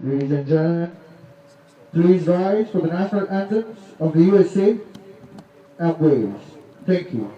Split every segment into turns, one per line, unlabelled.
Ladies and gentlemen, please rise for the national anthems of the USA and Wales. Thank you.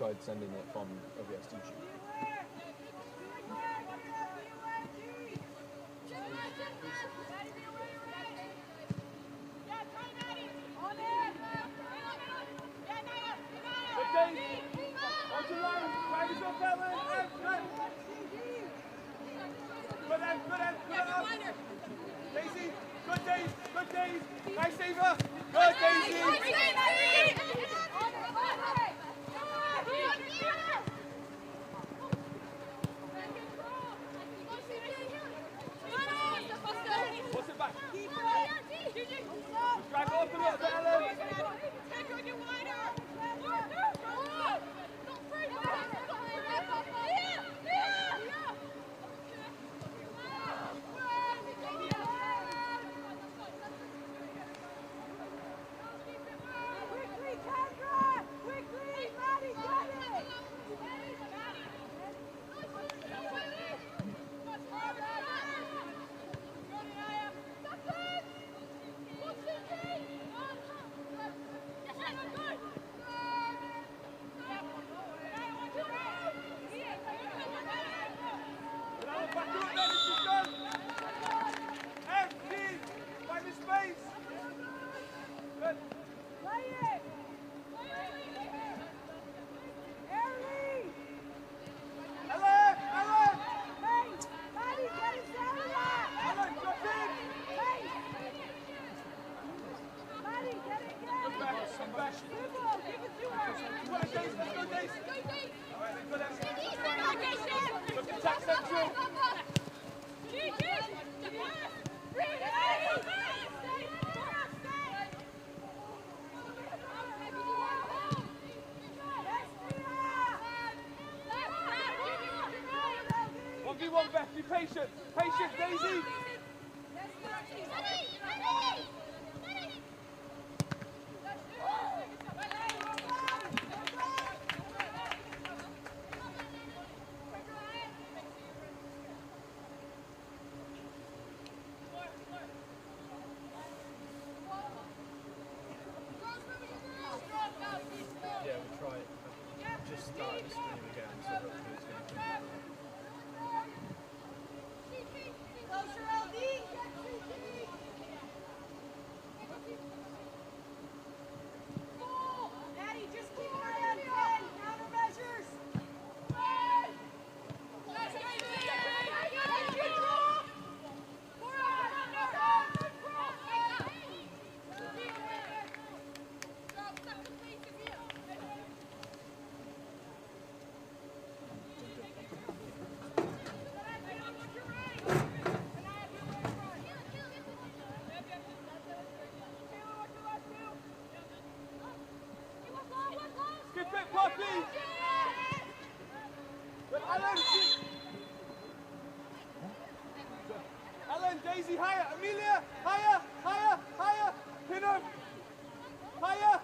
tried sending it from OBS to YouTube.
Daisy, good days, good days. Nice saver. Good Daisy. What's it back? Drag off a little bit, Ellen. Be patient. Patient, Daisy.
Yeah, we'll try it. I've just started the stream again, so hopefully it's going to come back.
Ellen, Daisy, higher. Amelia, higher, higher, higher. Pin her. Higher.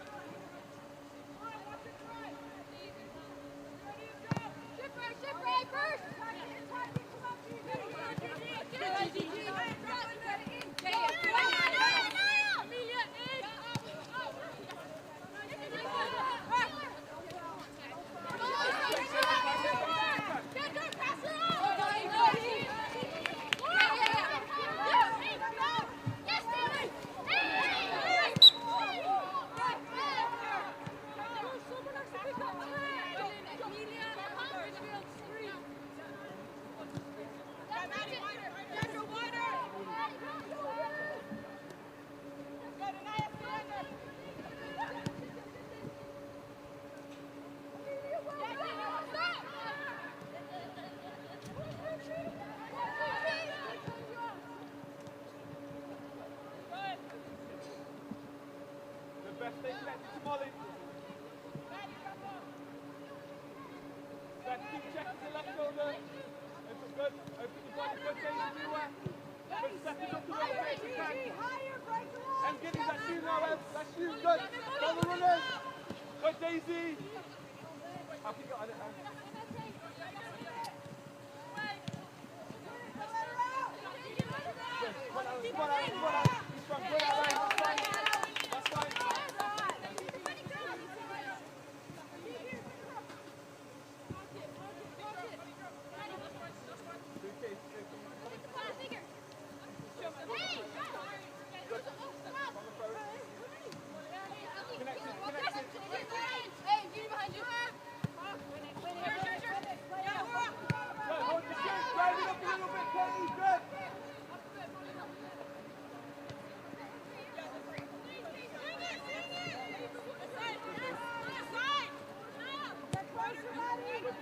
Stay connected to Molly. Keep checking the left shoulder. Open good. Open the body. Good Daisy everywhere. But second up the way if you can. And Giddy, that's you now, Ev. That's you. Good. Go the runners. Good Daisy. Have you got it, Ev? Come on, Alan. Come on, Alan. He's strong. Good, Alan. That's fine.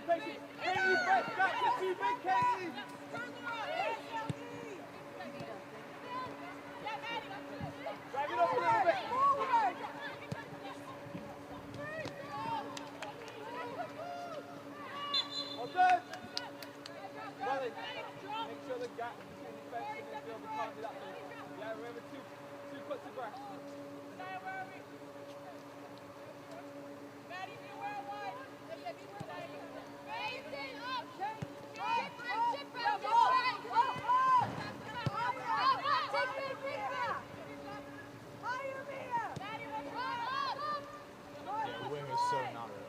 Katie, back to too big, Katie. Drive it up a little bit. Well done. Wally, make sure the gap between the fence and the midfield can't be that big. Yeah, remember two cuts of grass.
Yeah, the wing is so narrow.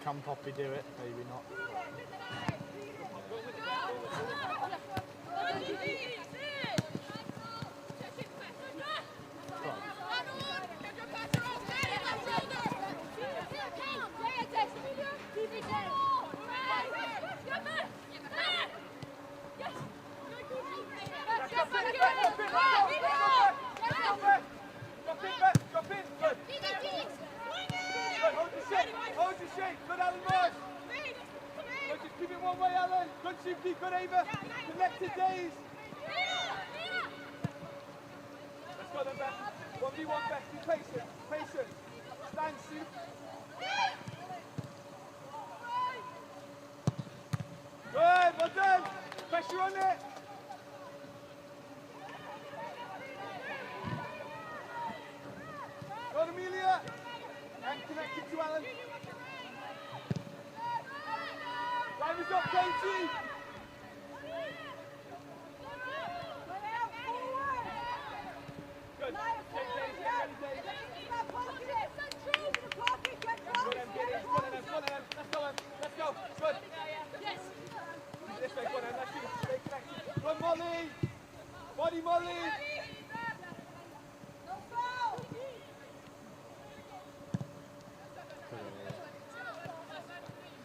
Can Poppy do it? Maybe not.
Drop in. Good. Hold your shape. Good, Alan Marsh. Good, just keep it one way, Alan. Good, Suki. Good, Ava. Connected days. Let's go then, Beth. 1v1, Beth. Be patient. Patient. Stand, Sue. Good, well done. Pressure on it. Go on, Amelia. And connected to Alan. Drivers up, Katie. Good. Get Daisy, get ready, Daisy. Go on, then. Let's go, then. Let's go. Good. This way, go on, then. Let's do it. Stay connected. Run, Molly. Body, Molly.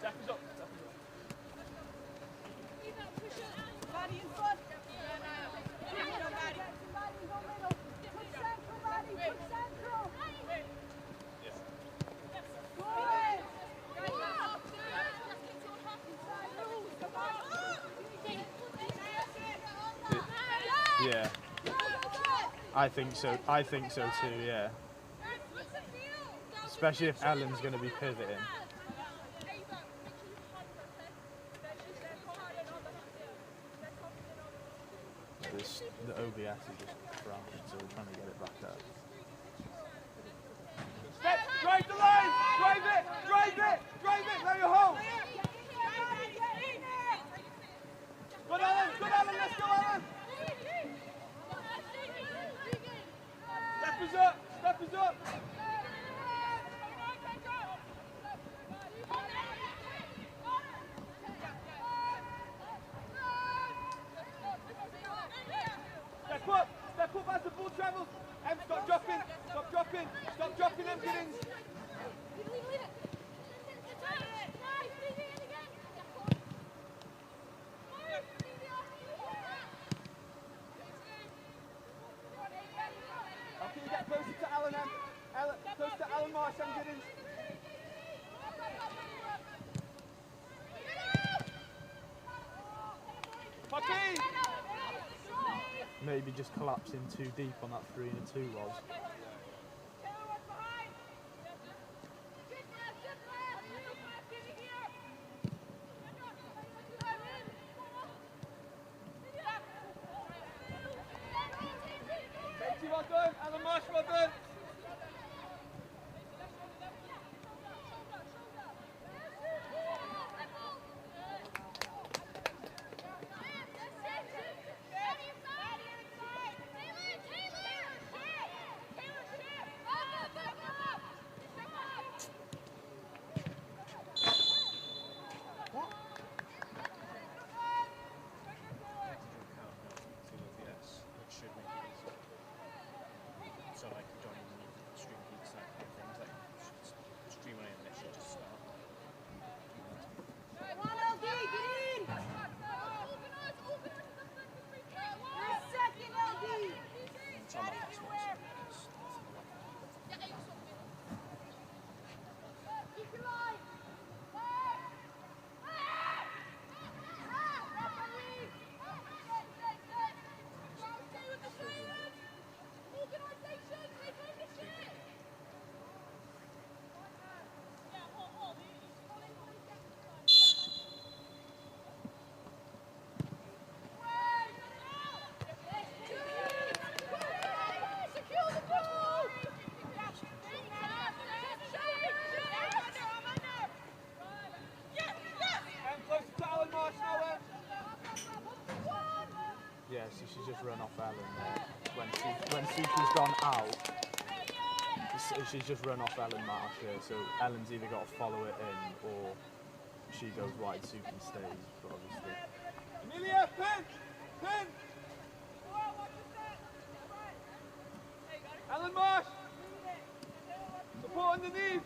Zach is up.
Body in front. Put central, body. Put central.
Yeah. I think so. I think so too. Yeah. Especially if Ellen's going to be pivoting. The OBS is just crashed, so we're trying to get it back up.
Step, drive the line. Drive it. Now you're home. Good, Alan. Let's go, Alan. Step is up. Step up as the ball travels. Stop dropping, Giddings. How can you get closer to Alan, close to Alan Marsh and Giddings? Poppy!
Maybe just collapsing too deep on that 3 and a 2 was.
Katie, well done. Alan Marsh, well done.
run off Ellen there. When Suki's gone out, she's just run off Ellen Marsh here. So Ellen's either got to follow it in or she goes wide, Suki stays. But obviously,
Amelia, pin! Pin! Alan Marsh! Support underneath!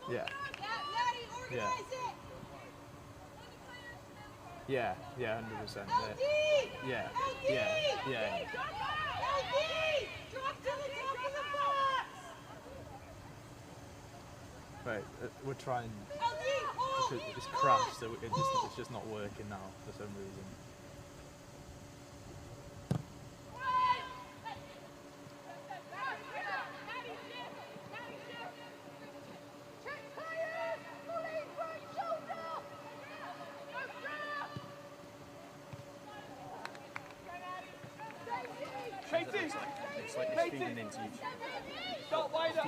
yeah. Yeah. Yeah, 100%. Yeah. Right, we're trying. It's crashed, so it's just not working now for some reason. It's like it's feeding into YouTube.
Stop wider!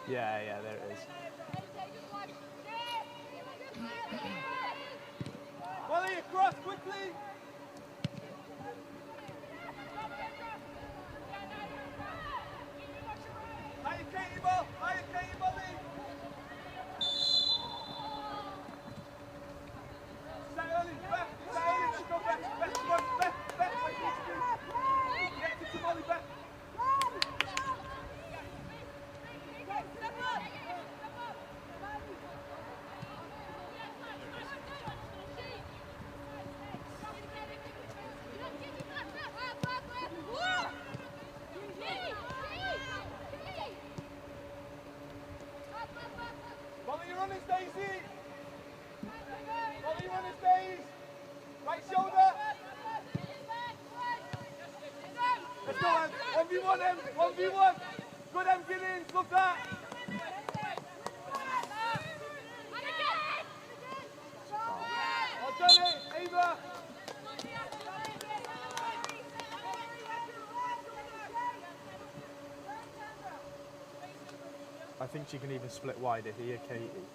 Yeah, there it is.
Molly, across quickly! Higher Katie, Molly! Stay early, back, just go back, where you need to be. Get to Molly, back. Molly, you're on his Daisy! Molly, you're on his days! Right shoulder! Let's go, Em! 1v1, Em! 1v1! Good, Em, get in! Love that! Well done, Ava!
I think she can even split wider here, Katie.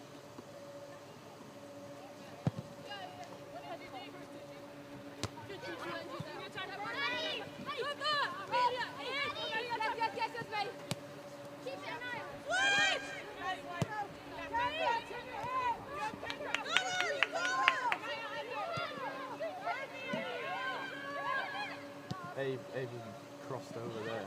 Ava crossed over there.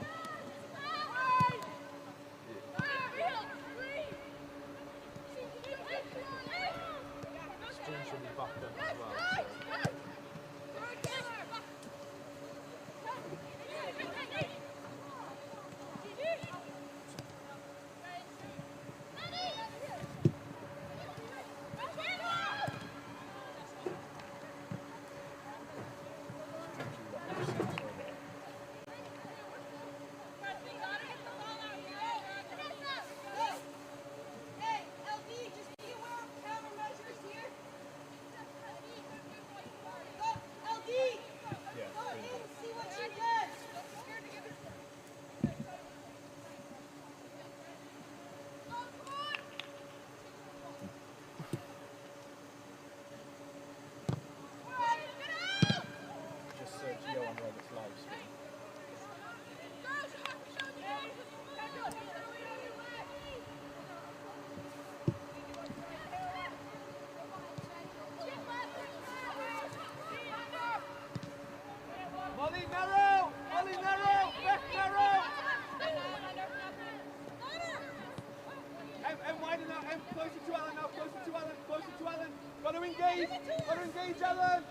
Stream should be back up as well. Just search Johan Roberts live stream.
Molly, narrow! Molly, narrow! Back narrow! Em, wider now, Em, closer to Alan now, closer to Alan. Got to engage, Alan!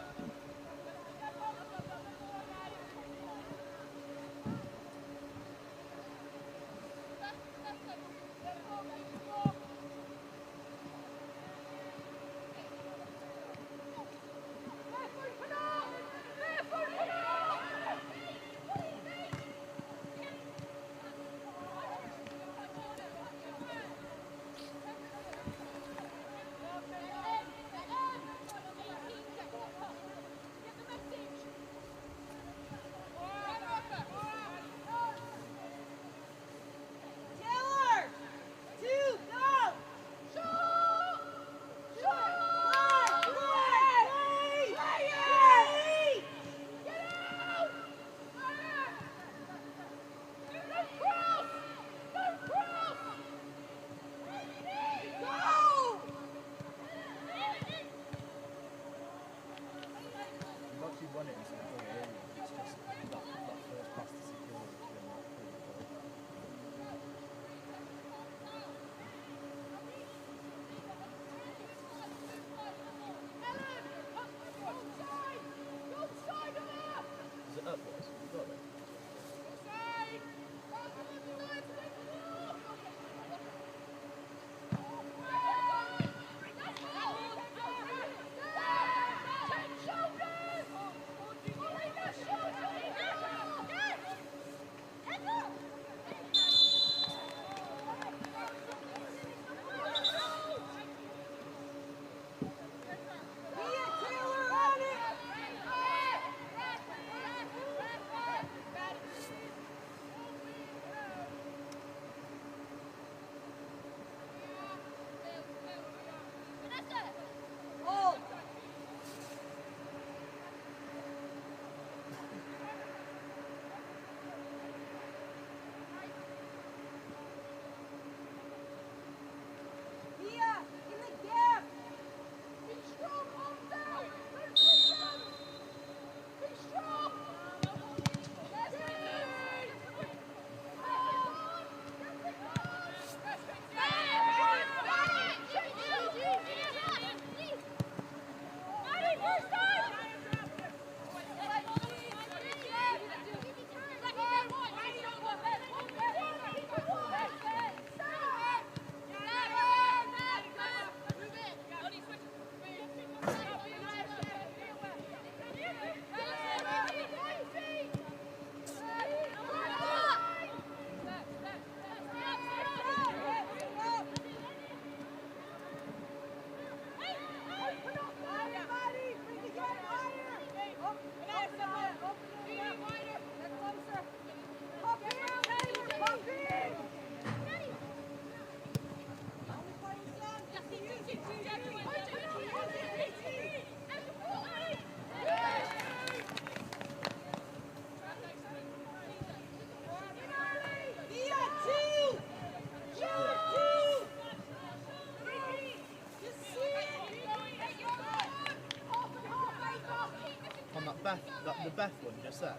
the Beth one just then?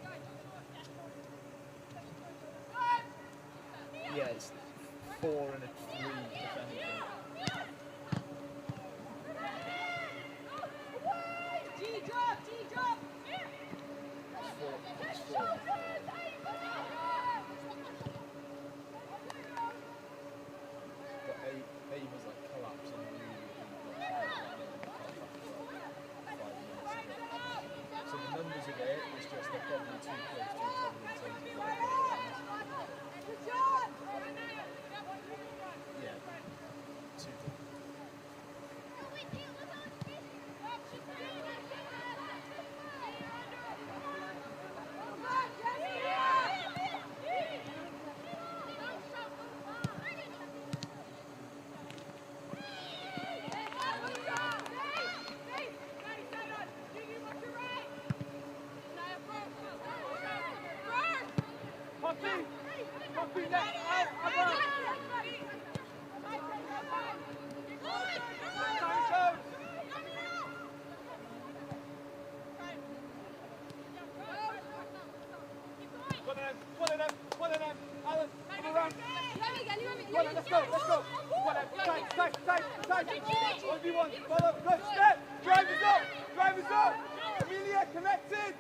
Yeah, it's 4 and a 3 defending.
T-drop! T-drop!
It's 4 and 3. But Ava's like collapsing really so the numbers of it is just they're probably too close to each other in terms of like yeah, 2 to
Poppy next, out, above. Time goes. One of them. Alan, come around. One, let's go. One of them, tight. 1v1, follow, good, step. Drivers up. Amelia, connected.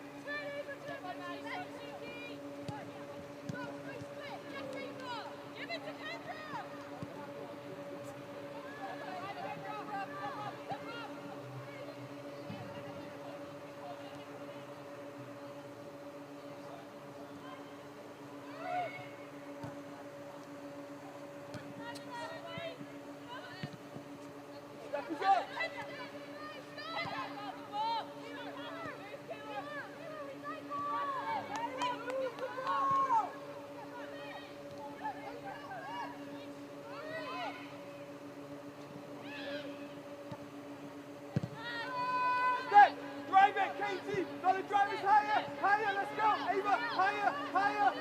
Drive it, Katie! No, the driver's higher! Higher, let's go! Ava, higher! Higher!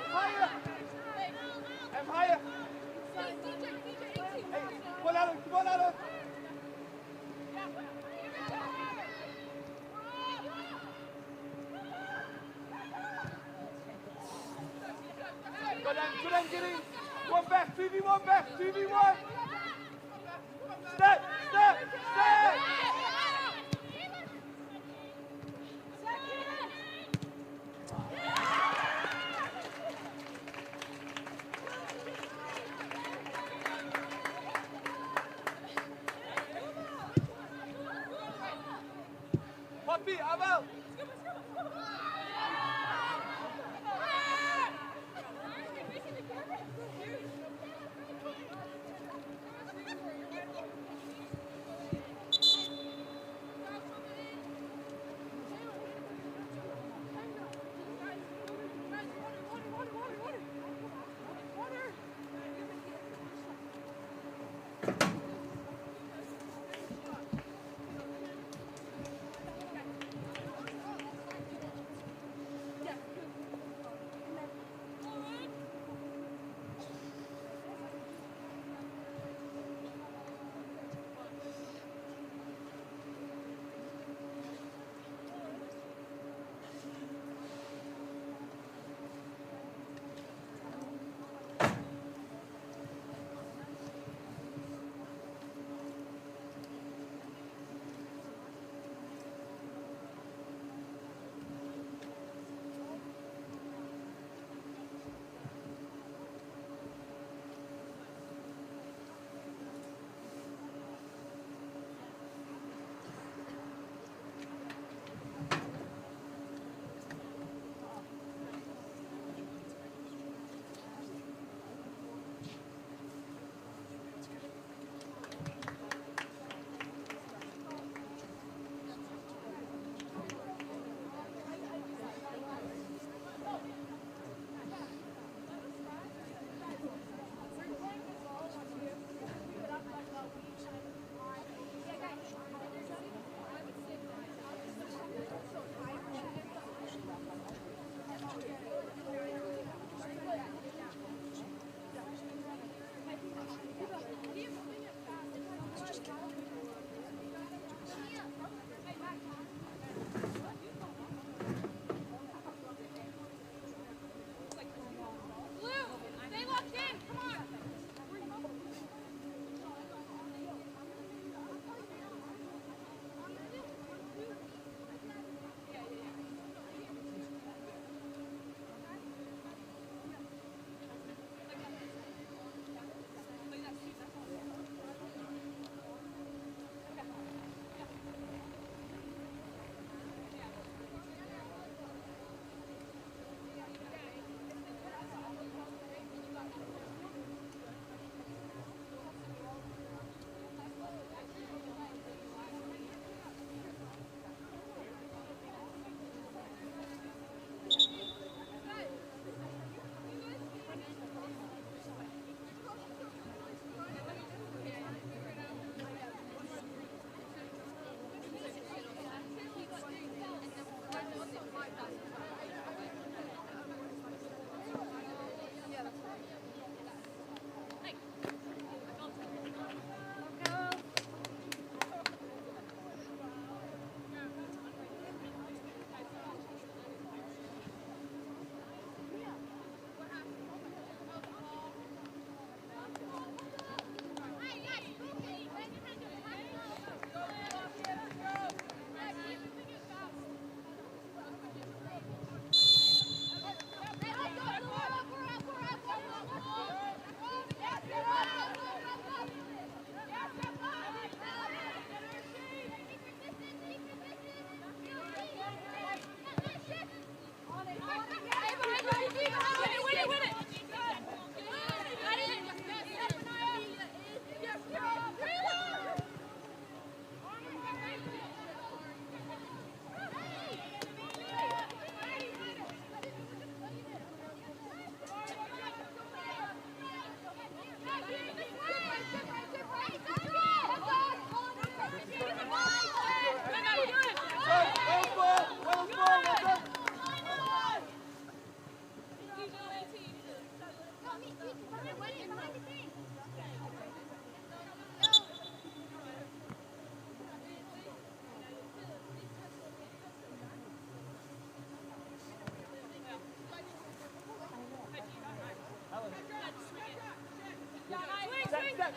Come on, Alan! Good on, get in! One back, 2v1 back, 2v1! Step! Poppy, Abel!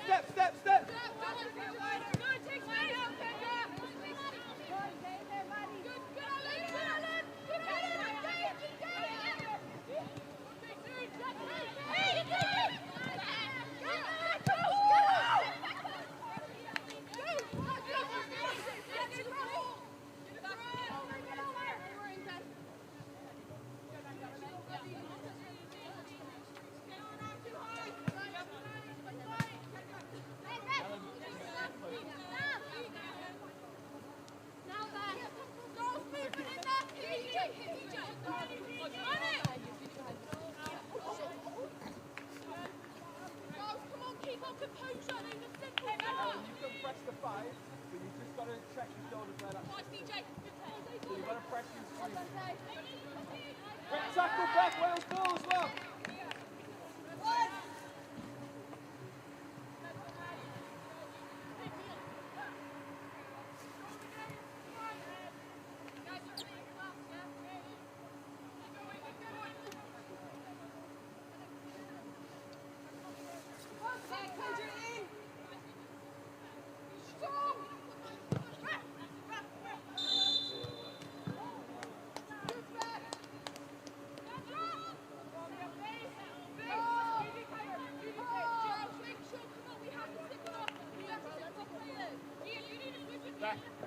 Step. Tackle back, Wales ball as well.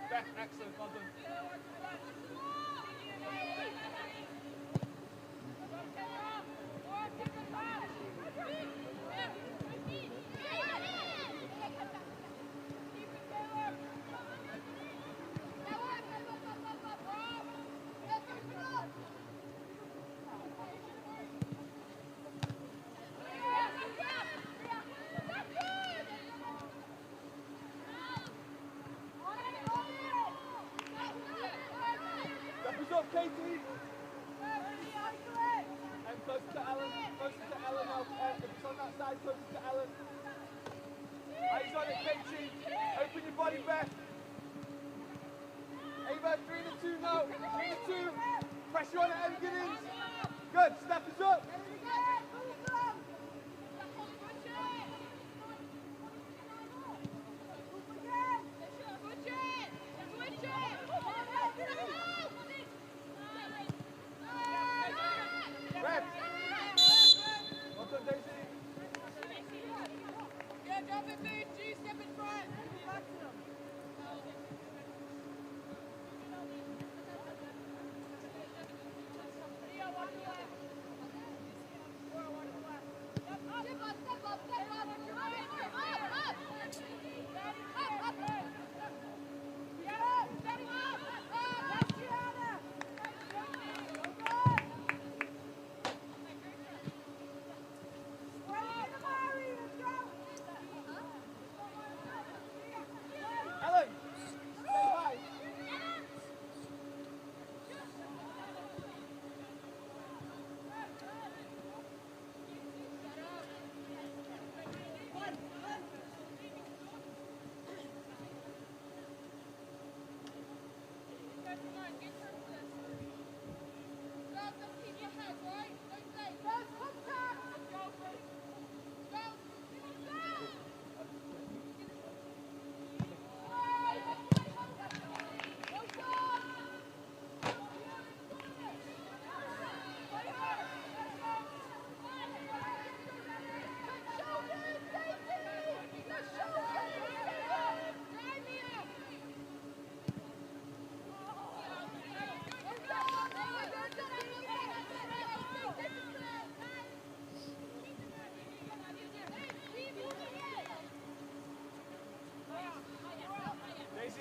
Back, excellent, well done. Katie! And closer to Alan now. If it's on that side, closer to Alan. Eyes on it, Katie. Open your body back. Ava, 3-2 now. 3-2. Pressure on it, Em Giddings. Good, step us up.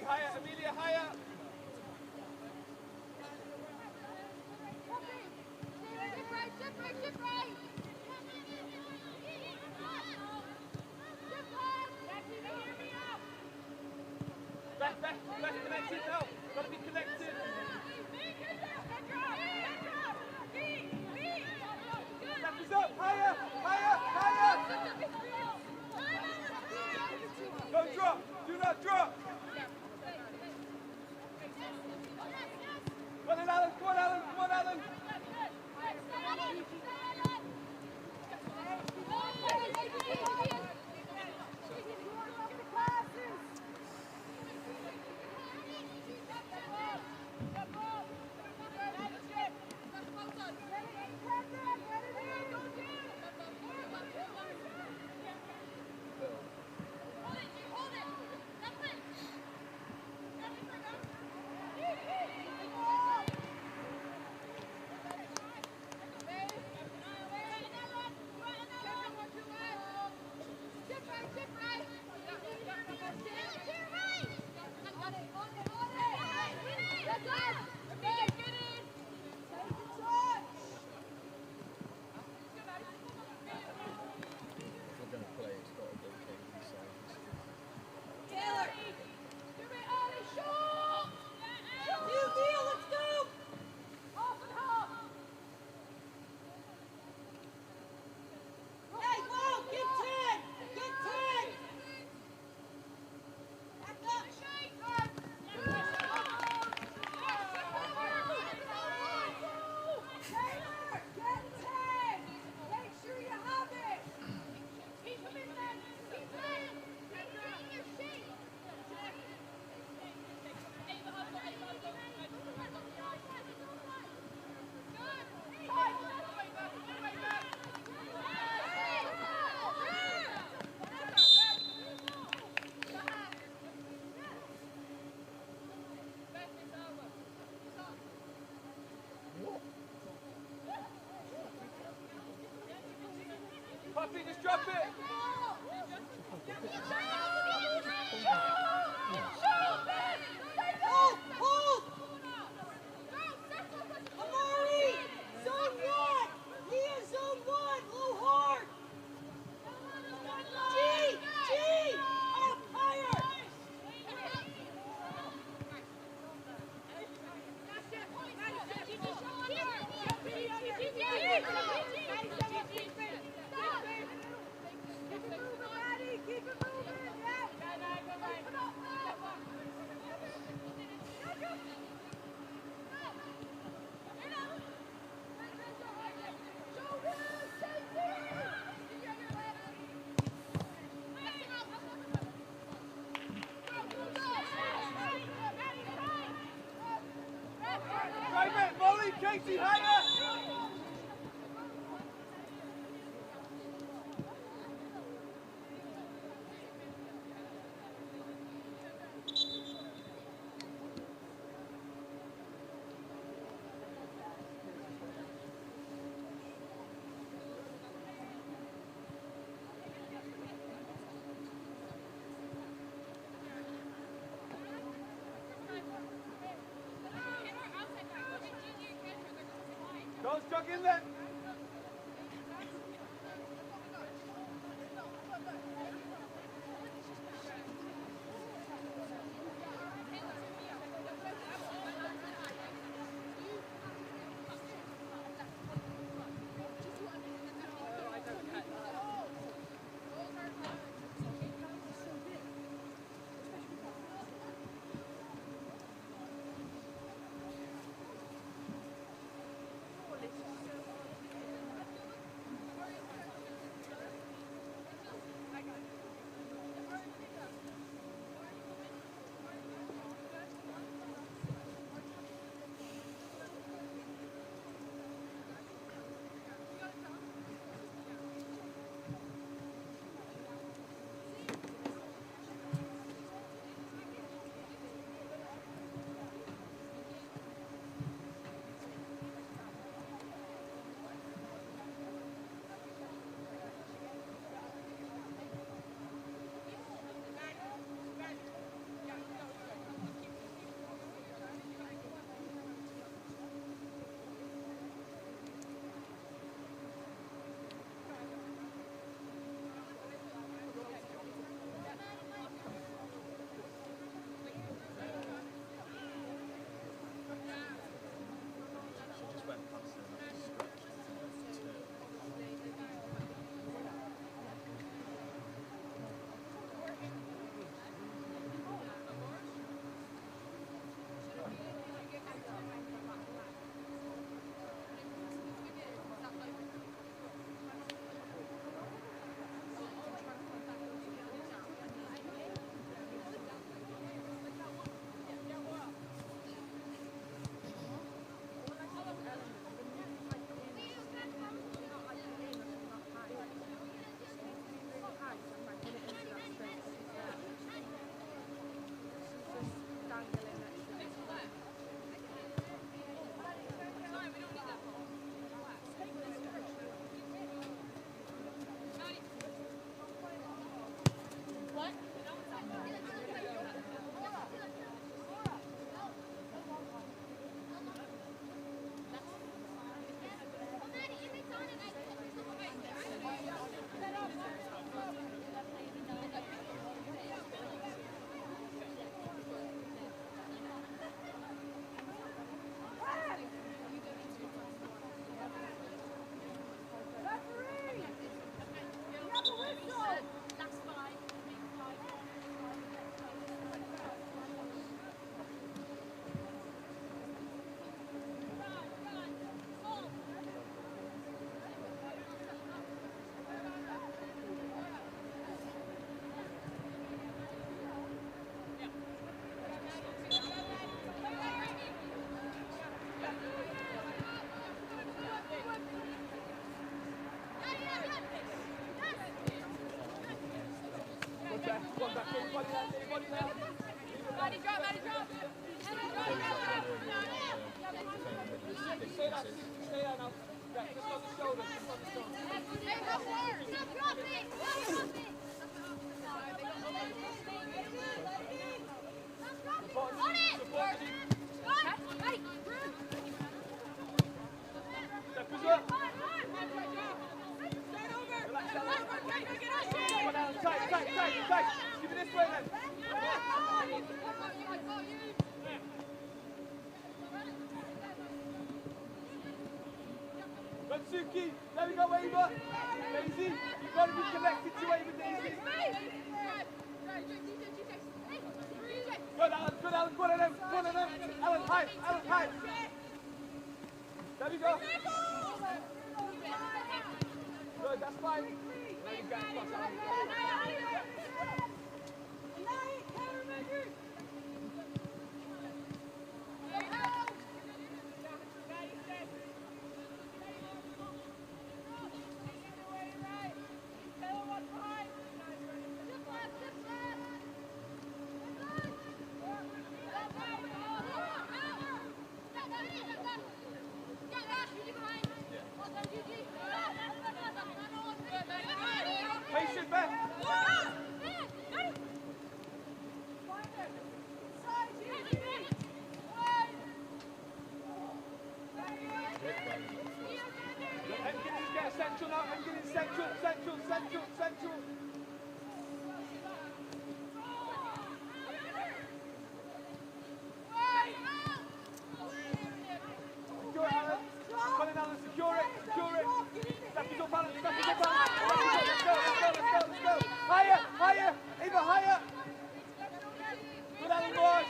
Higher, Amelia, higher. Back, connected now. Gotta be connected. Step us up, higher. Don't drop, do not drop. Come on, Alan. drop it.
Hold! Hold! Amari! Zone 1! Leah, zone 1! Low hard! G! G! Up! Higher! Keep it moving!
Drive it, Molly, Casey, higher. Don't stuck in there.
Maddie, drop, Maddie, drop.
Stay there now. Right. just on the shoulder, just on the shoulder. Steppers up. Relax, Ellen. Come on, Ellen, tight, tight, tight, tight. Give it this way then. Good, Suki. There we go, Ava. Daisy, you've got to be connected to Ava, Daisy. Good, Alan, good, Alan. One of them, one of them. Alan, high, Alan, high. There we go. Good, that's fine. Now you guys cross, Alan. Patient, Ben. Engineers get central now. Engineers central, central, central, central. Secure it, Alan. Come in, Alan. Secure it, secure it. Step us up, Alan. Step us up, Alan. Let's go, let's go, let's go, let's go. Higher, higher. Eva, higher. Good, Alan, boys.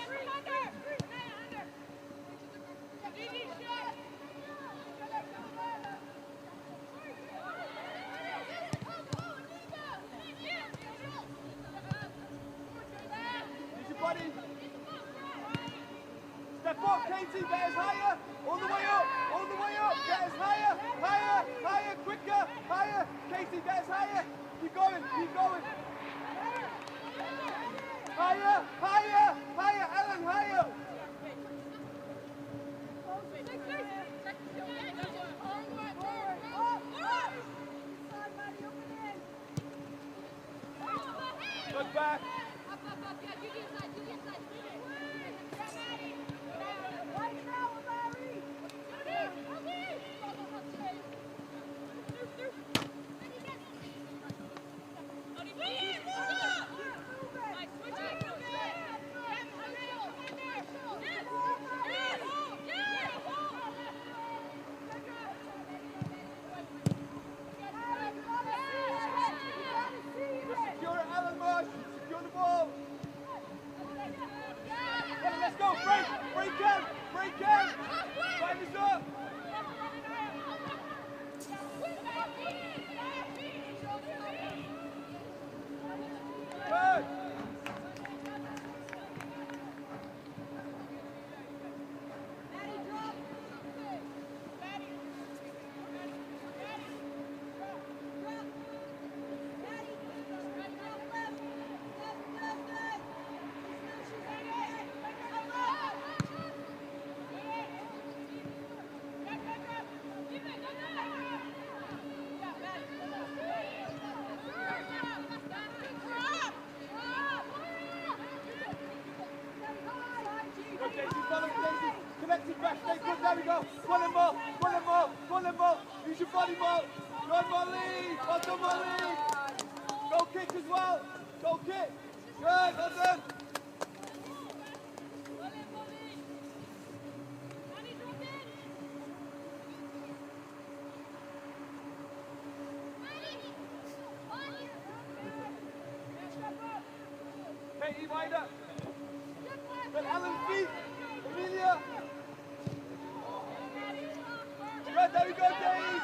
Use your body. Step up, Katie. Get us higher. All the way up. All the way up. Get us higher. Higher. Higher. Quicker. Higher. Katie, get us higher. Keep going. Keep going. Higher. Higher. Higher. Ellen, higher. Good back. Secure it, Ellen Marsh. Secure the ball. Come on, let's go. Break. Break in. Break in. Time is up. Good. Good, Daisy, follow Daisy. Connected back, stay good, there we go. Pull him more, pull him more, pull him more. Use your body more. Good, Molly. Well done, Molly. Go kick as well. Go kick. Good, well done. Katie, wider. Good, Ellen, feet. Amelia. Good, there we go, Days.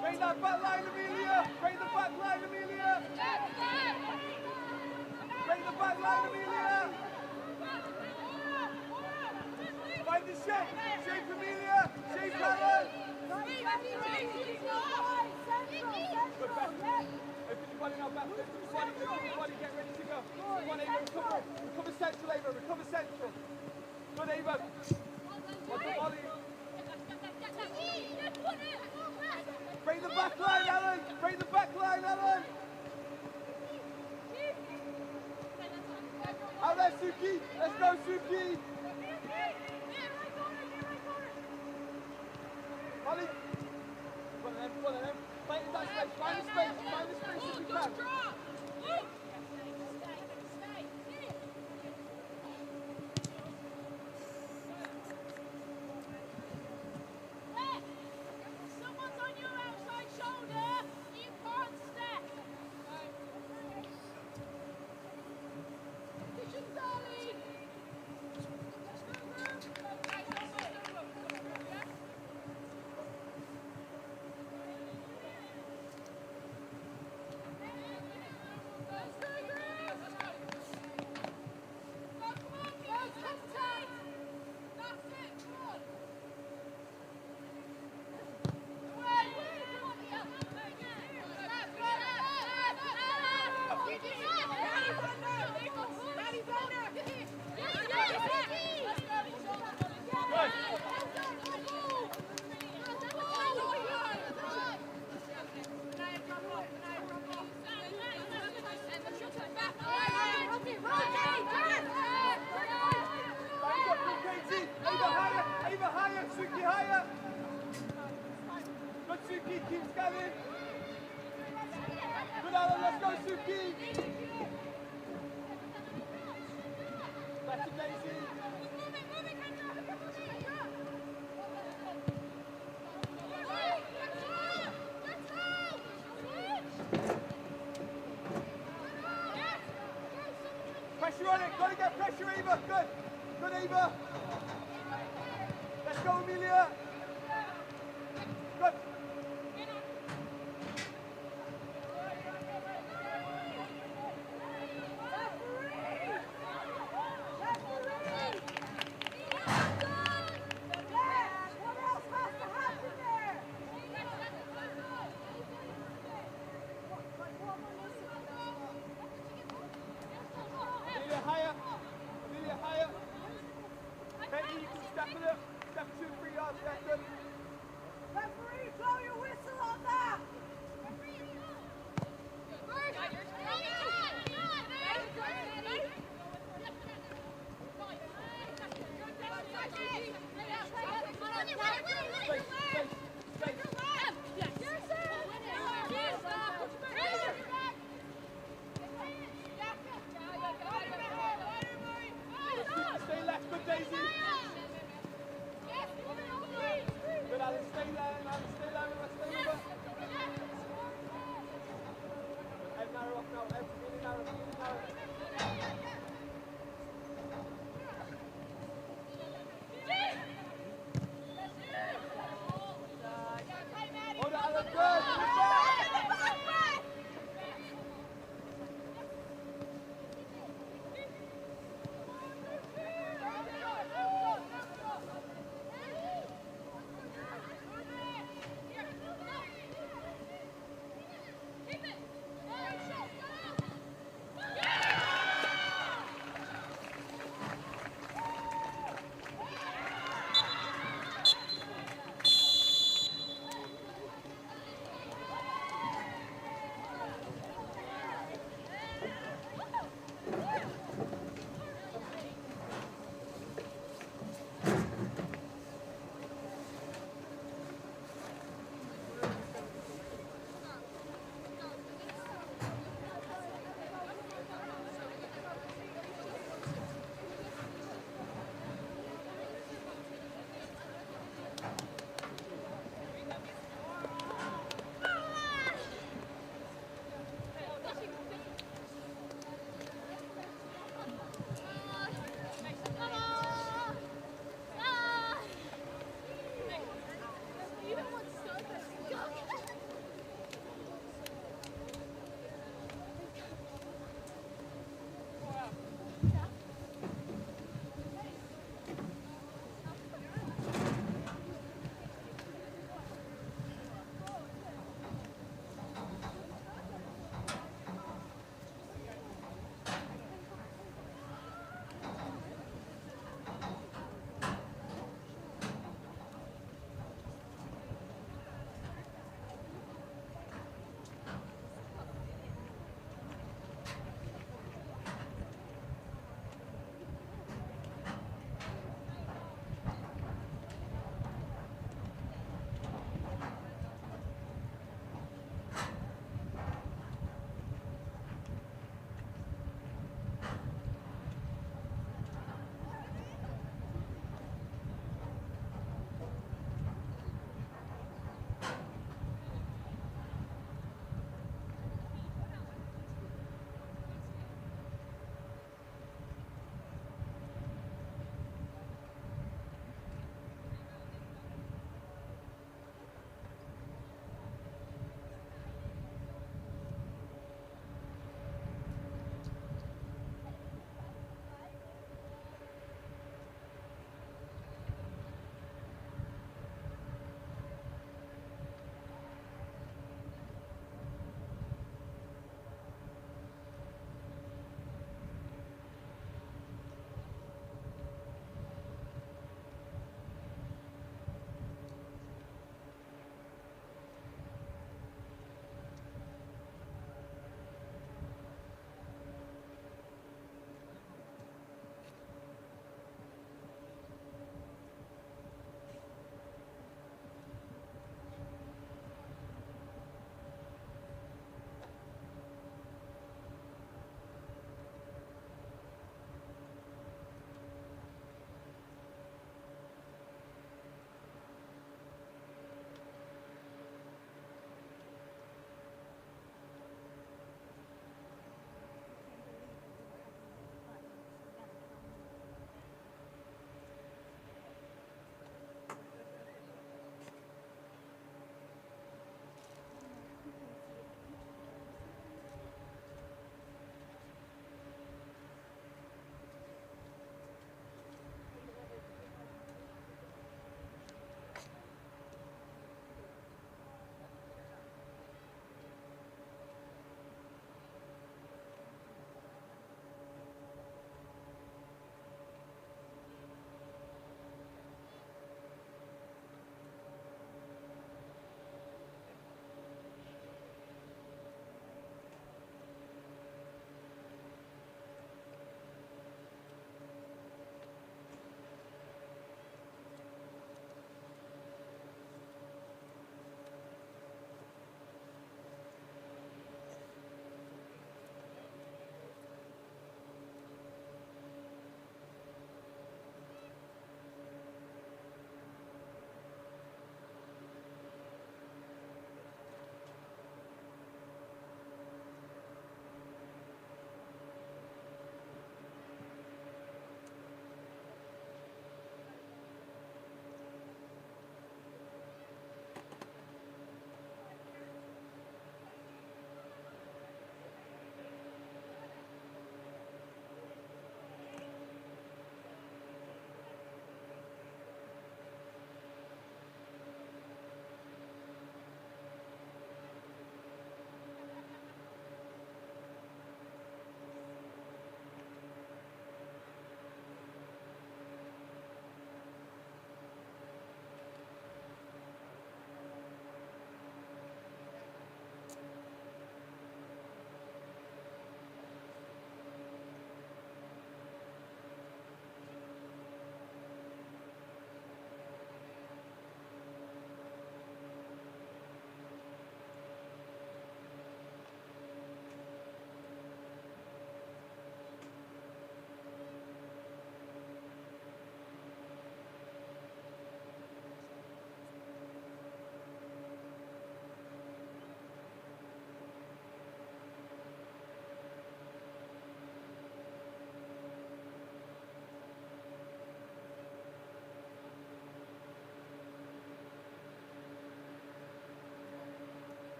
Bring that back line, Amelia. Bring the back line, Amelia. Bring the back line, Amelia. Find the shape. Shape, Amelia. Shape, Helen. Good, back. Open your body now, back. Open your body, get ready to go. Come on, Ava, recover. Recover central, Ava. Recover central. Good, Ava. What's the volley? Break the back line, Alan! Break the back line, Alan! Out there, Suki! Let's go, Suki! Volley! One of them. Fight in that space, find the space if you can.
Someone's on your outside shoulder. You can't step. Vision, darling. Ava higher, Suki higher. Good Suki, keep scanning. Good Alan, let's go Suki. Back to Daisy. Pressure on it, gotta get pressure, Ava. Good. Good, Ava. Let's go, Amelia. Good. Amelia higher. Amelia higher. Betty, you can step it up. Step 2, 3 yards. That's good. Referee, blow your whistle on that!
Stay left, good Daisy. Good Alan, stay there, Alan, stay there, stay over.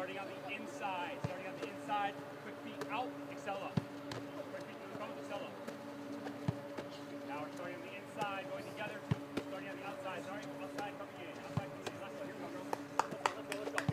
Starting on the inside. Starting on the inside. Quick feet out. Excel up. Quick feet to the cones. Excel up. Now we're starting on the inside. Going together. Starting on the outside. Sorry. Outside coming in. Outside coming in. Let's go. Here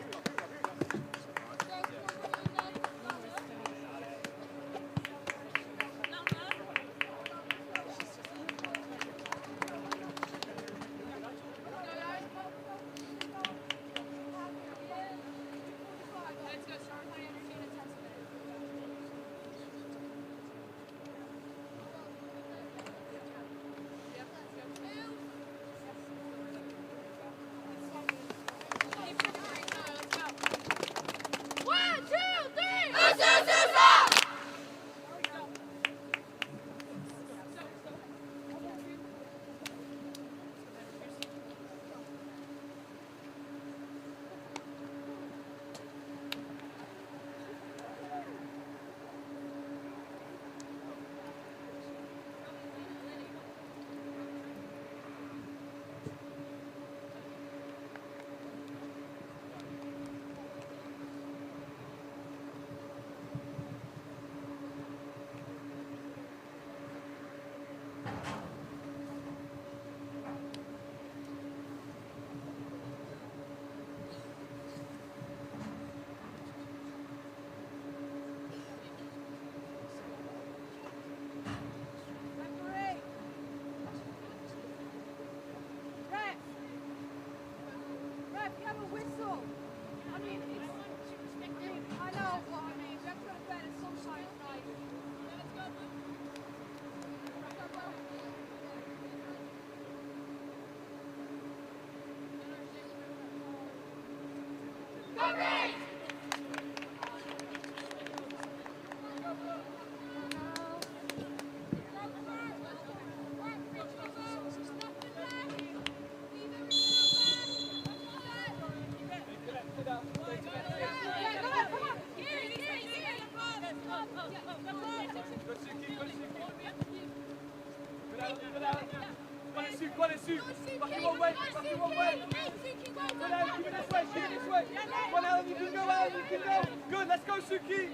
we go, girls. Let's go. Let's go. Here we go. Here we go. Here we go. Good, let's go, Suki!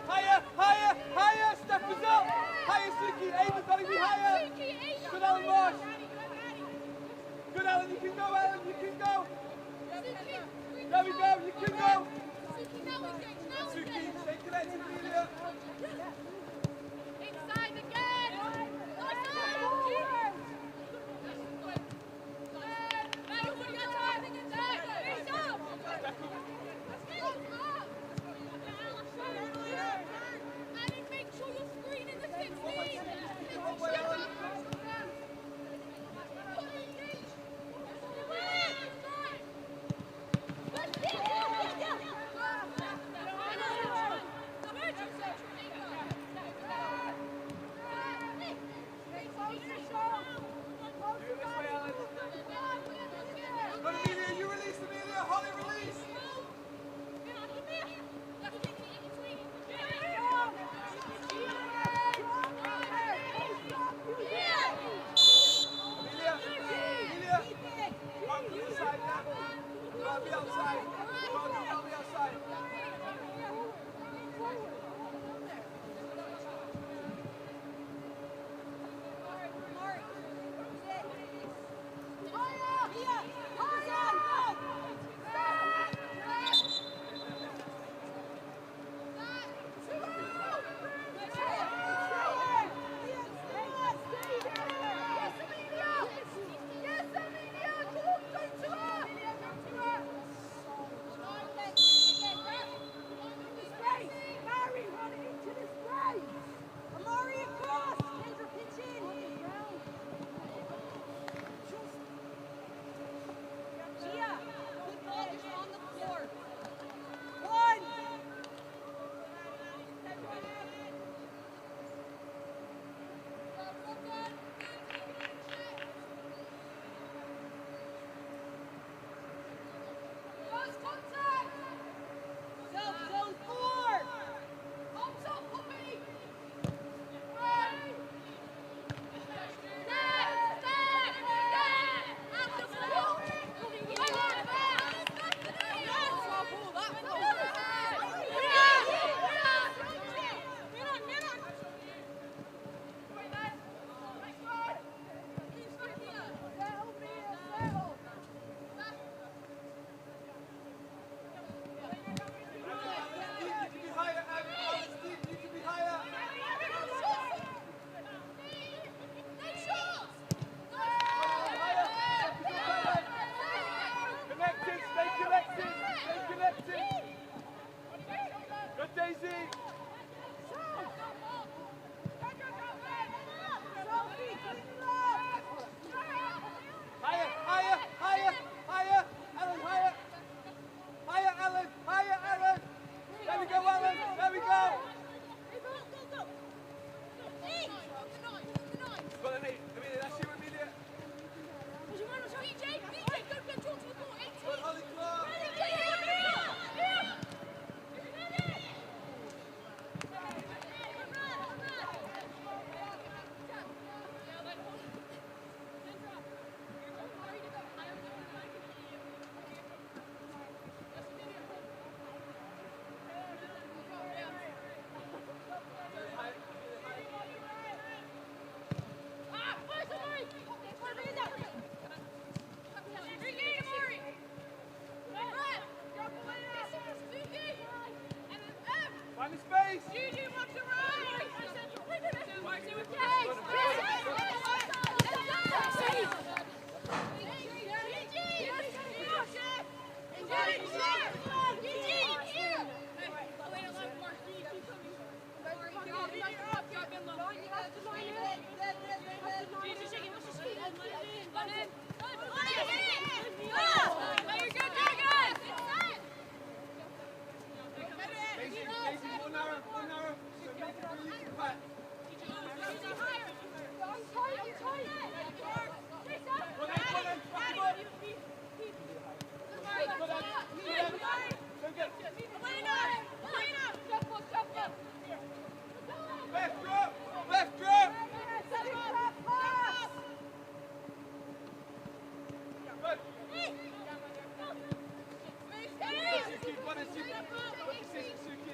Higher, higher, higher, step us up! Higher, Suki, Ava's got to be higher! Good, Ellen. Find the space.
Gigi, watch the right!
Left drop! Left drop! Good. Suki, one and Suki. What decision, Suki?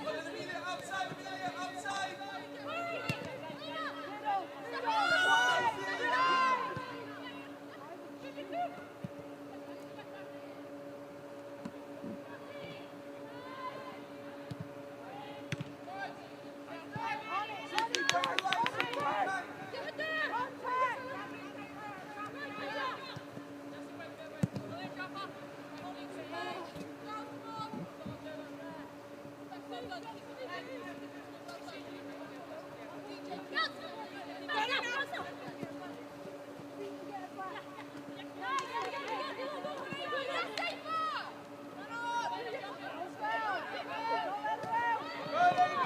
One and Amelia, outside, Amelia, outside! Suki, back and line, Suki, back. Good, Ava!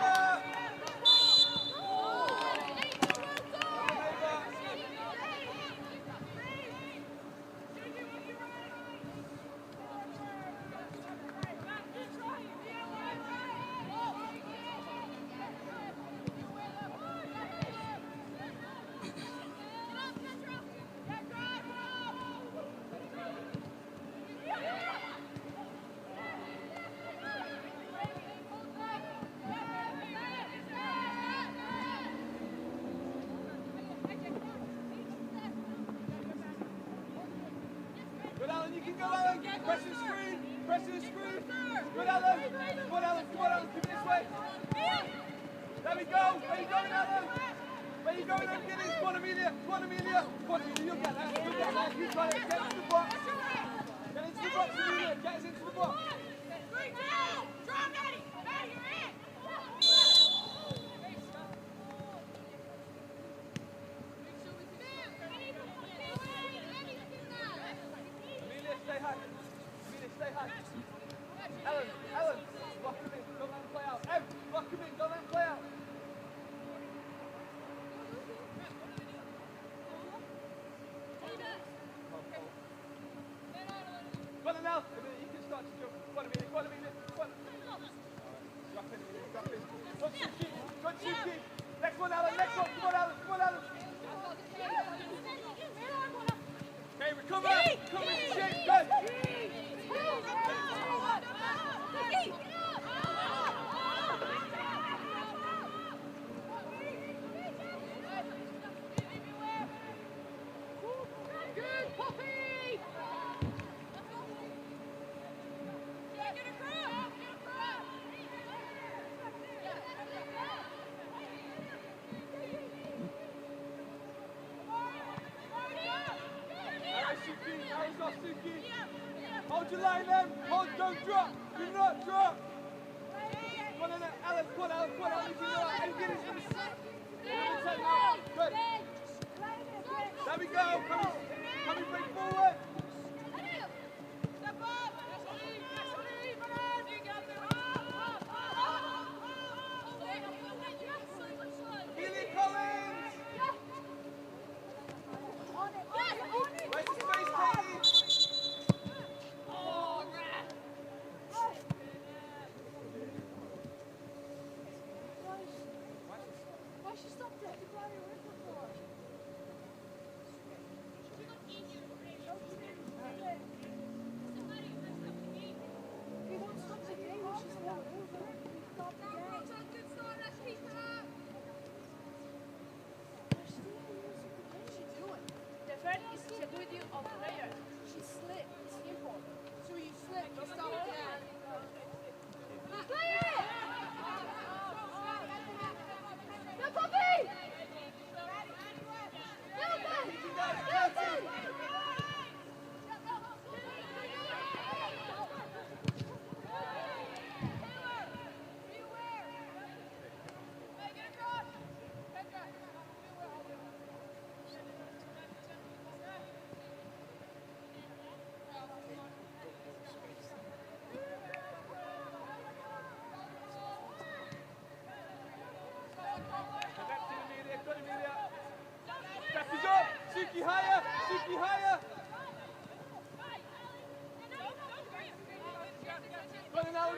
Good, Alan, you can go, Alan. Press the screen. Press the screen. Good, Alan. Come on, Alan. Come on, Alan. Come this way. There we go. Where you going, Alan? Where you going, Alan? Get in. Come on, Amelia. Come on, Amelia. Come on, Amelia. You'll get that. You'll get that. You got it. Get into the box. Get into the box, Amelia. Get us into the box. Amelia, stay high. Amelia, stay high. Alan, Alan. Lock him in. Don't let him play out. Em, lock him in. Don't let him play out. Go on now. Amelia, you can start to jump. Go on, Amelia. Go on, Amelia. Go on. Drop in, Amelia. Drop in. Good, Suki. Good, Suki. Next one, Alan. Next one. Come on, Alan. Come on, Alan. Okay, recover. Come in, shake. Good.
Good, Poppy!
Alright, Suki. Arrow's off, Suki. Hold your line, Em. Hold, don't drop. Do not drop. Come on, Alan. Come on, Alan. Come on, Alan. You can do it. Em, get it. Number 10 now. Good. There we go. Coming bring forward. Amelia Collins. Where's the space, Katie?
Why she stopped it?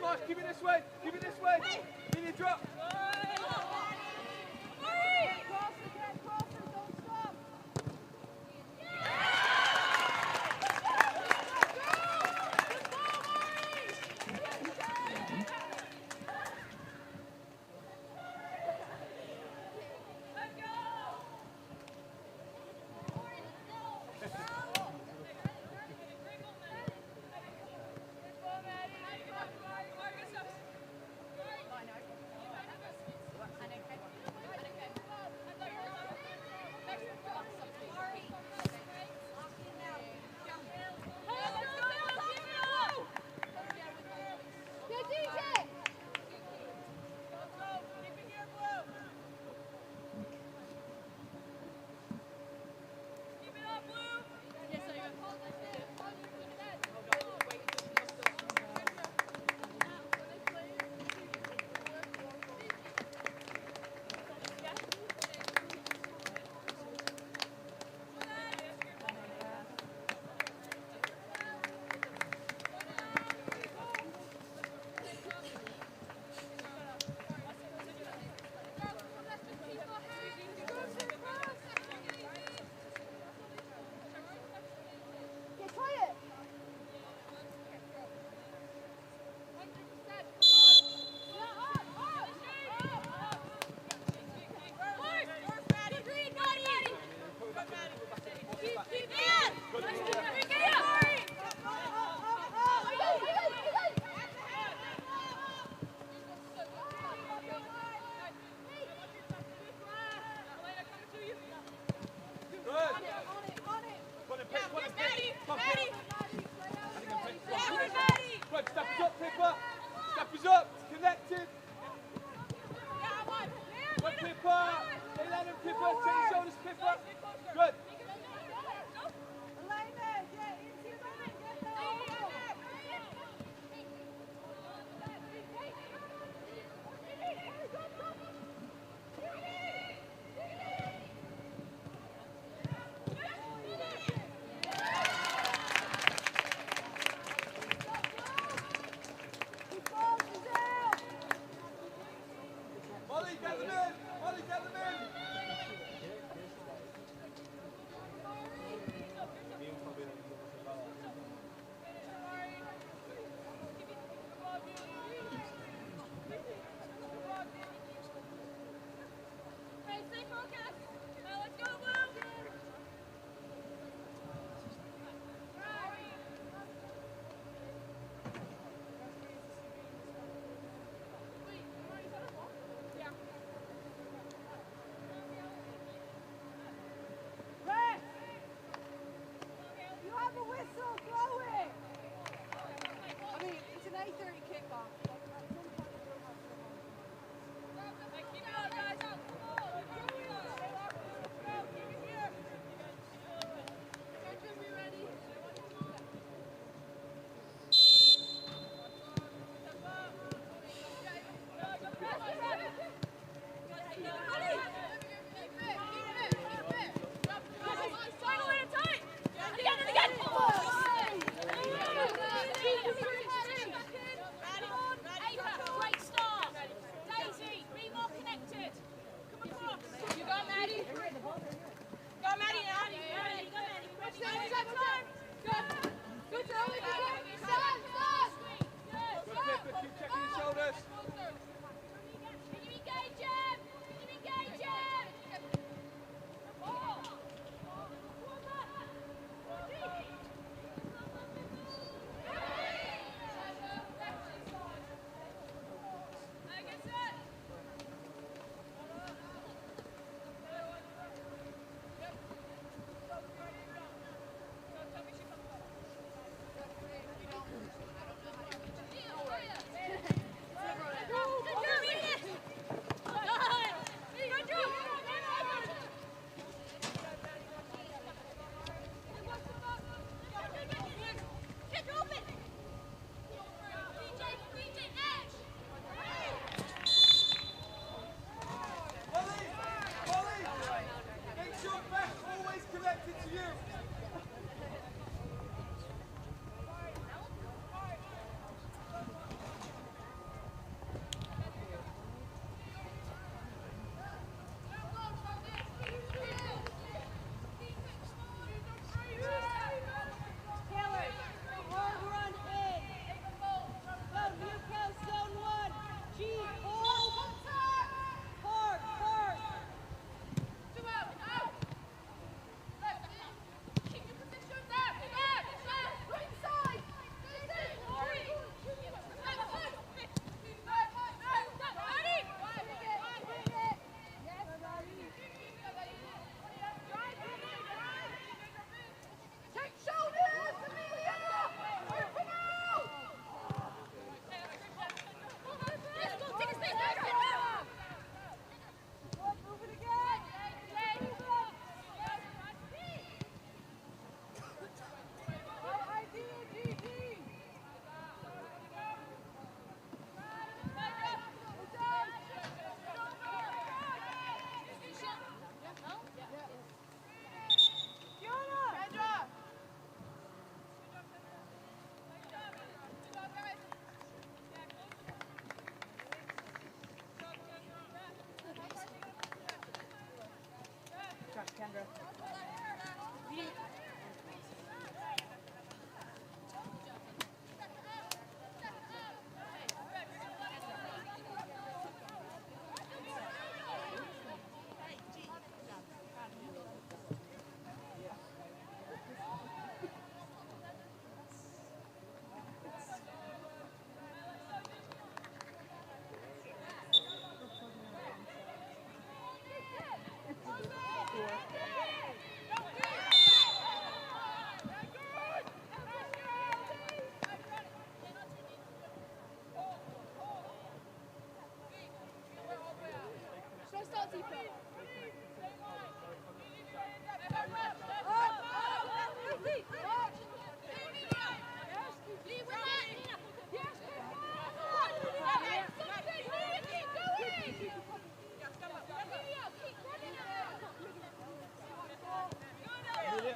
Marsh, keep it this way. Keep it this way. Amelia, drop.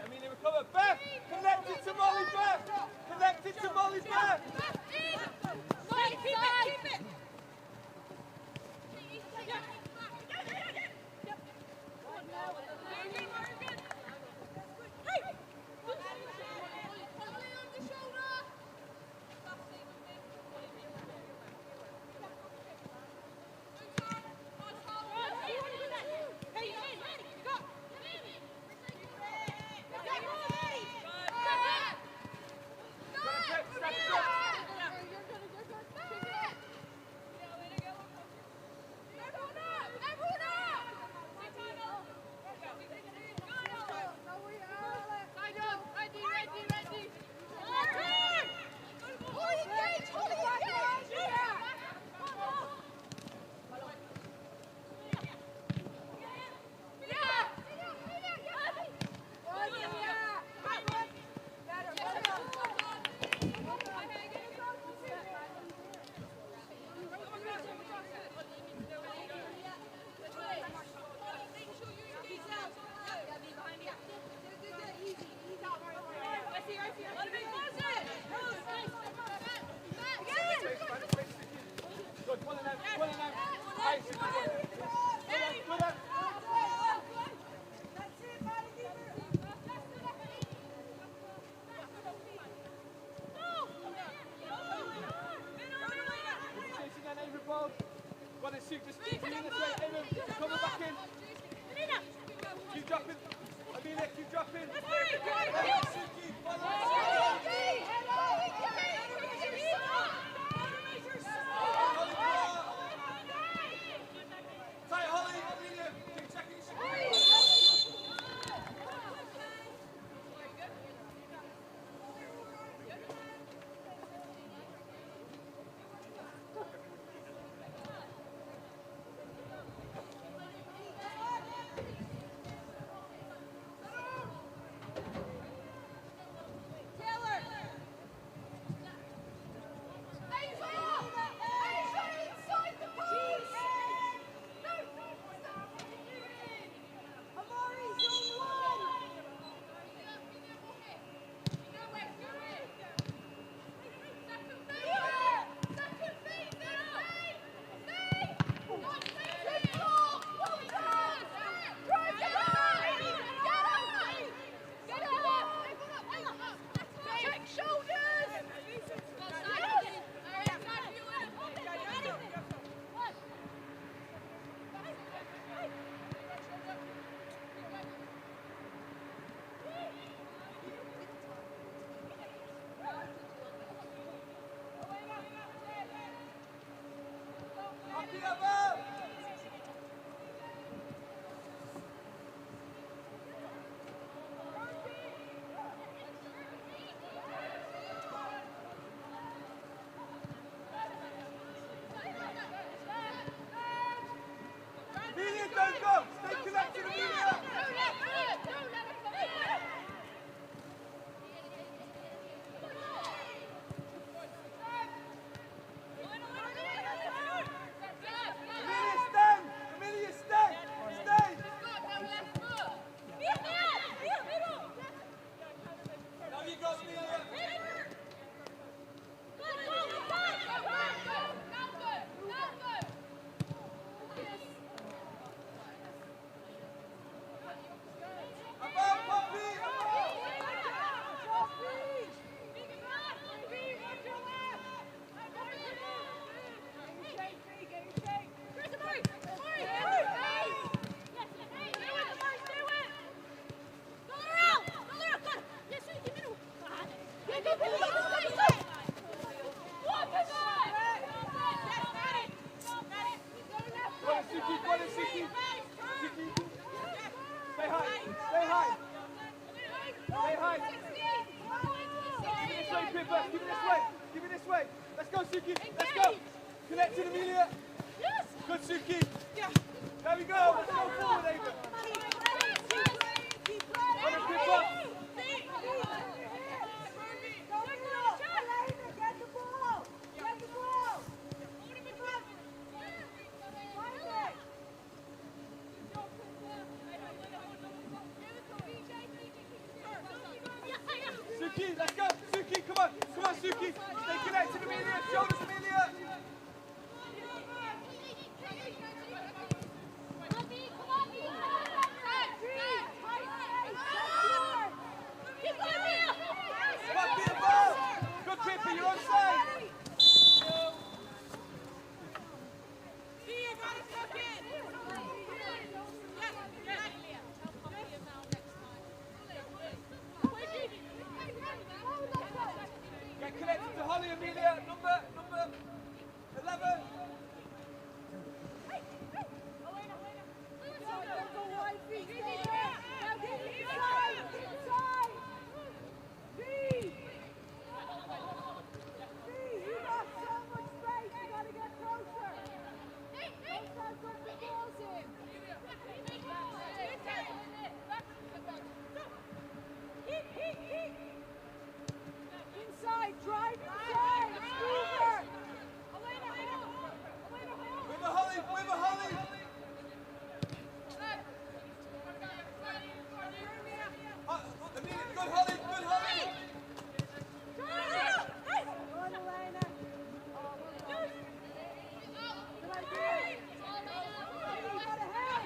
Amelia, recover. Beth, connect it to Molly, Beth. Connect it to Molly, Beth.
Keep it.
Just keep in this way, Aiden. Coming back in. Keep dropping. Amelia, keep dropping. Tight, Holly. Amelia, keep checking. Amelia, don't go! Stay connected, Amelia! Amelia, stand! Amelia, stay! Stay! Now you go, Amelia! Stay high! Stay high! Stay high! Give me this way, Pippa! Give me this way! Give me this way! Let's go, Suki! Let's go! Connect to Amelia! Yes! Good, Suki! Yeah! There we go. Let's go forward, Ava. Come and grip up.
Get the ball! Get the ball!
Suki, let's go. Suki, come on. Come on, Suki. Stay connected, Amelia. Shoulders, Amelia. Back to the ball. Good Pippa, you're onside. Get connected to Holly, Amelia. Number 11.
Inside, drive inside, Scoop her!
With a Holly, with a Holly. Amelia, good Holly, good Holly.
Go on, Elena. Good idea. You got ahead.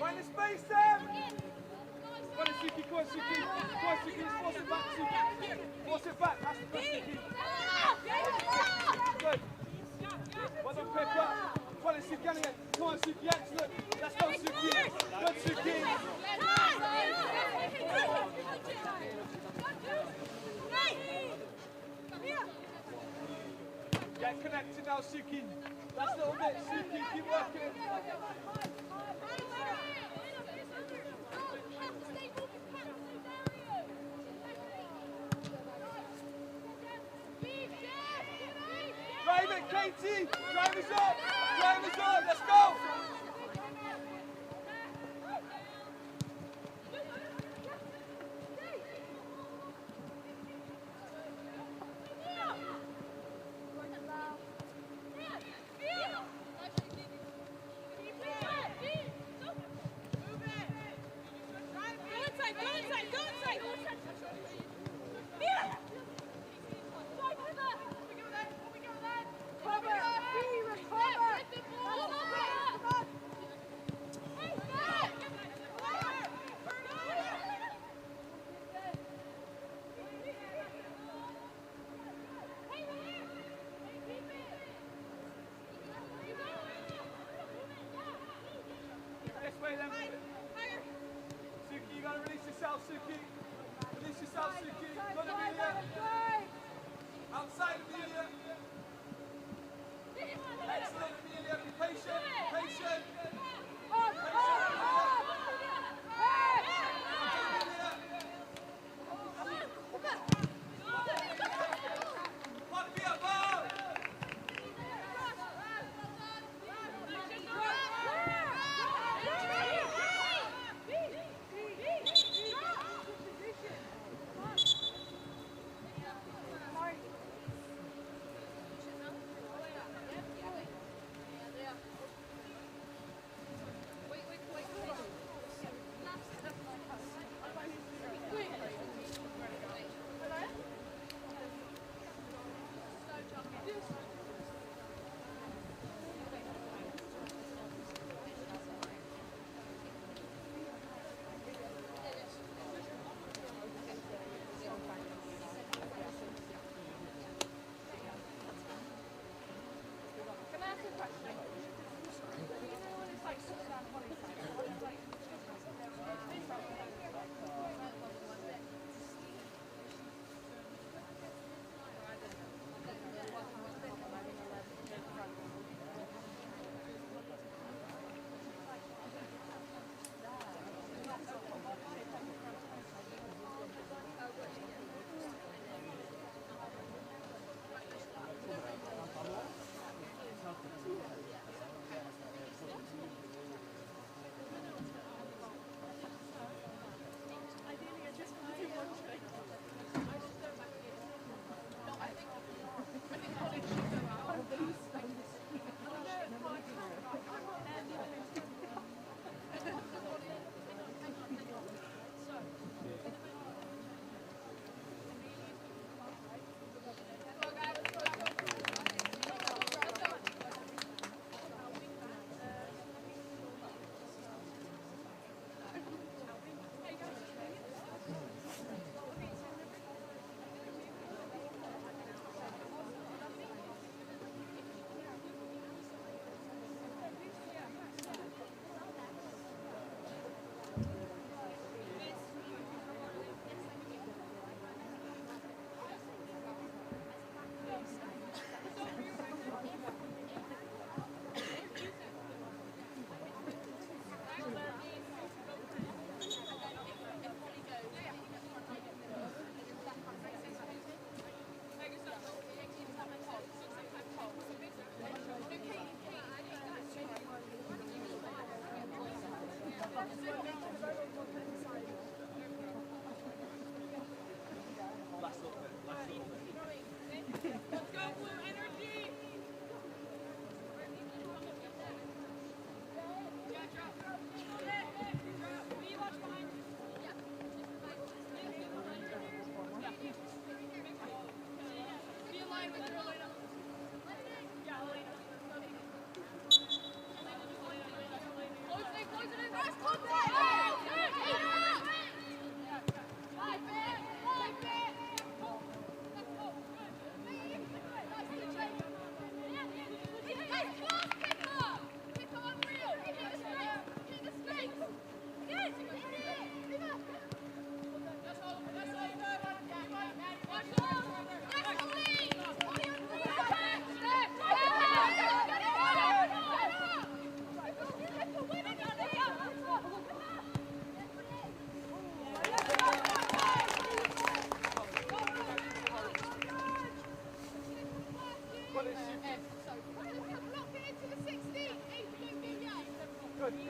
Find the space, Sam. Come on, Suki, come on, Suki. Come on, Suki, force it back, Suki. Force it back, that's the best, Suki. Good. Well done, Pippa. Come on, Suki, again. Come on, Suki, excellent. Let's go, Suki. Good, Suki. Get connected now, Suki. Last little bit, Suki, keep working. Drive it, Katie! Drive us up! Drive us up! Let's go! This way then. Suki, you gotta release yourself, Suki. Release yourself, Suki. Good, Amelia. Outside, Amelia. Excellent, Amelia. Be patient. Patient.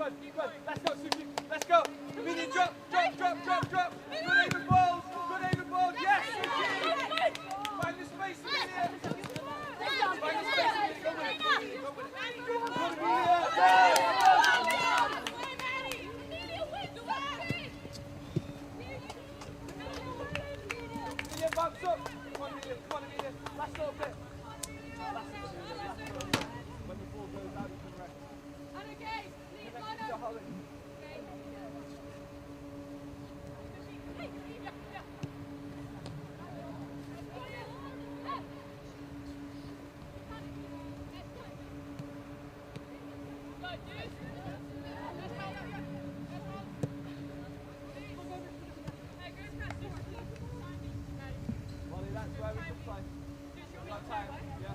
Good, good. Let's go, Suki. Let's go. Amelia, drop, drop, drop, drop, drop. Good aim and balls. Good aim and balls. Yes, Suki. Find the space, Amelia. Find the space, Amelia. Go with it. Go with it. Good, Amelia. Amelia, bounce up. Come on, Amelia. Come on, Amelia. Last little bit. Last little bit. When the ball goes out, you can rest. Connect to Holly. Molly, that's where we can play. We got time, yeah.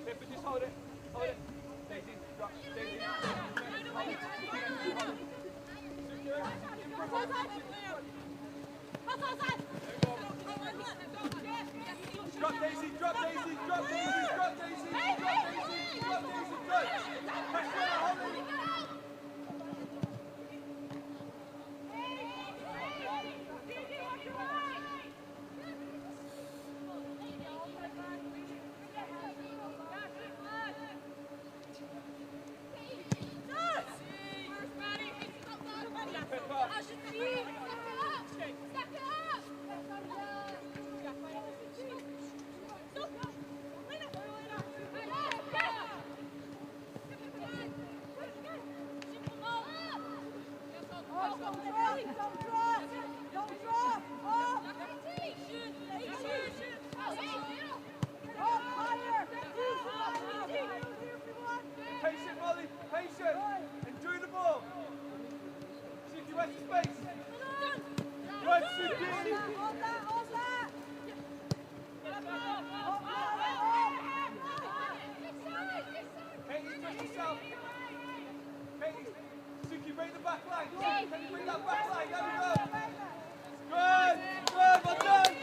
Pippa, just hold it. Hold it. Daisy, drop. Daisy. Drop Daisy, drop Daisy, drop Daisy, drop Daisy, drop Daisy, drop Daisy, good. Pressure, hold it. Patient, Molly, patient. Enjoy the ball. Suki, where's the space? Good, Suki. Katie, trust yourself. Katie, Suki, bring the back line. Suki, can you bring that back line? There we go. Good, good, well done.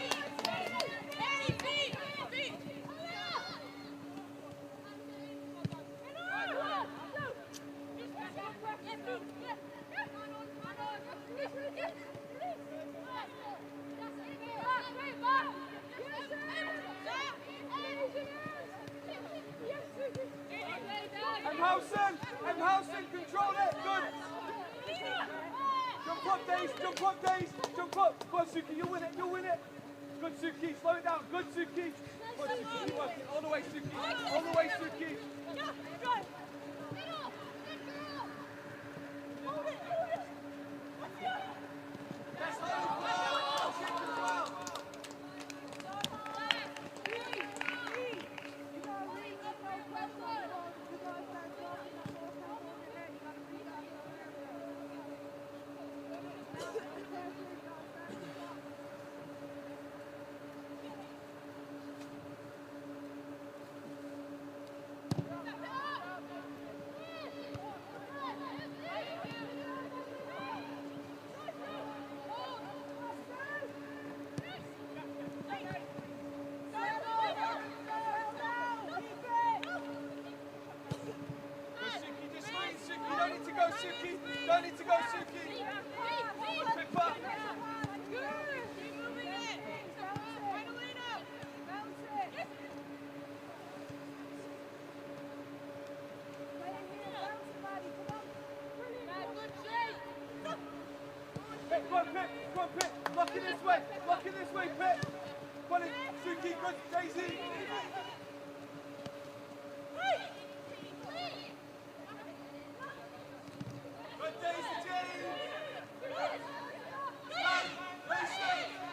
Housen, control it, good. Jump up, Daze, jump up, Daze, jump up. Go on, Suki, you win it, you win it. Good, Suki, slow it down, good, Suki. Good, Suki, keep working, all the way, Suki, all the way, Suki. That's how you play, kick as well. Suki, don't need to go, Suki. Pippa. Pip, go on, Pip, go on, Pip. Lock it this way, Pip. Go on, Suki, good, Daisy. Good, Daisy, James. Patient.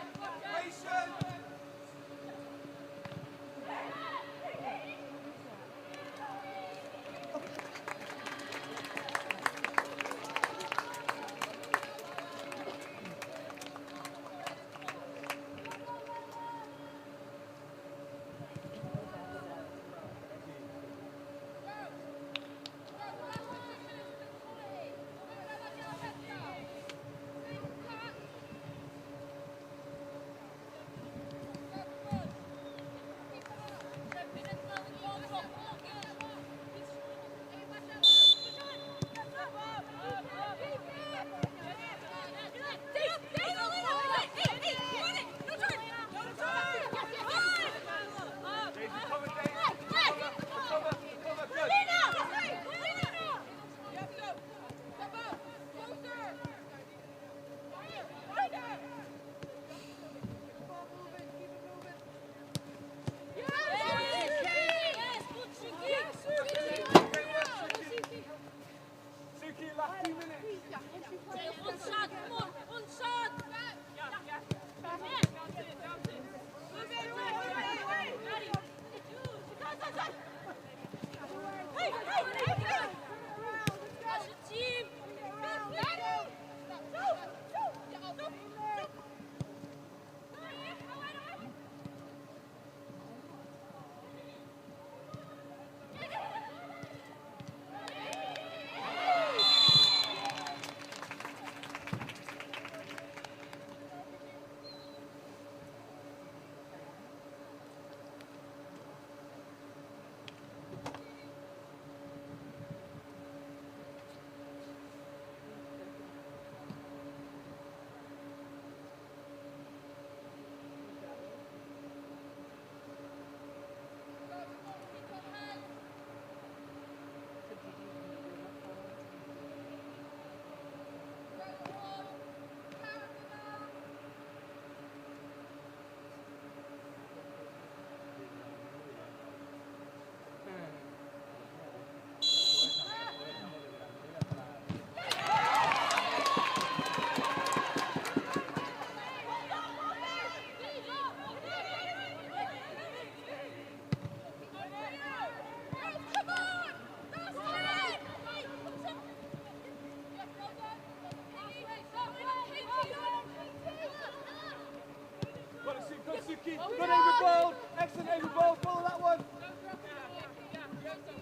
Bold. Excellent, Amy Bold. Follow that one.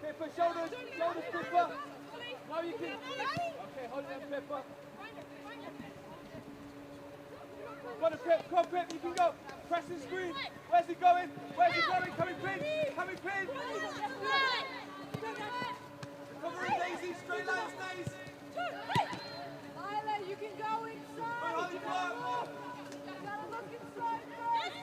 Pippa, shoulders, Pippa. Now you can. Okay, hold it then, Pippa. Come on, Pip, you can go. Press the screen. Where's he going? Coming pin. Cover in Daisy, straight lines, Daisy.
Lila, you can go inside.
Hold your block.
You gotta look inside first.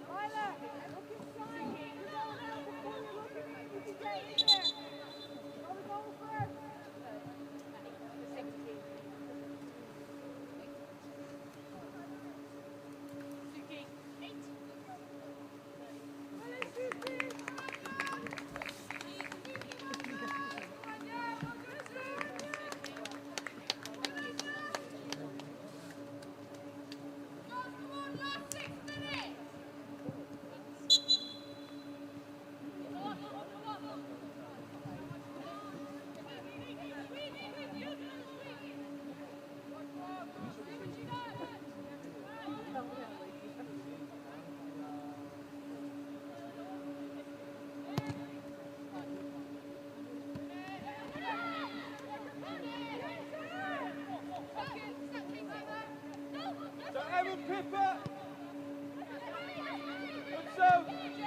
Lila, look inside. You're going out before you look at me. You can get in there. Go to goal first. So Emma Pippa.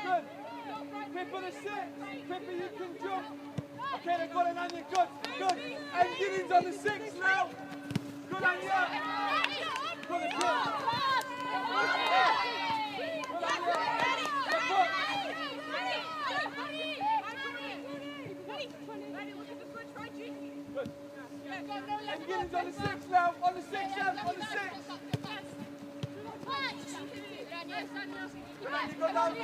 Good. Pippa the 6. Pippa, you can jump. Okay, they've got an Anya. Good. And Gideon's on the 6 now. Good, Anya. Good. And Gideon's on the 6 now. On the 6. Go down.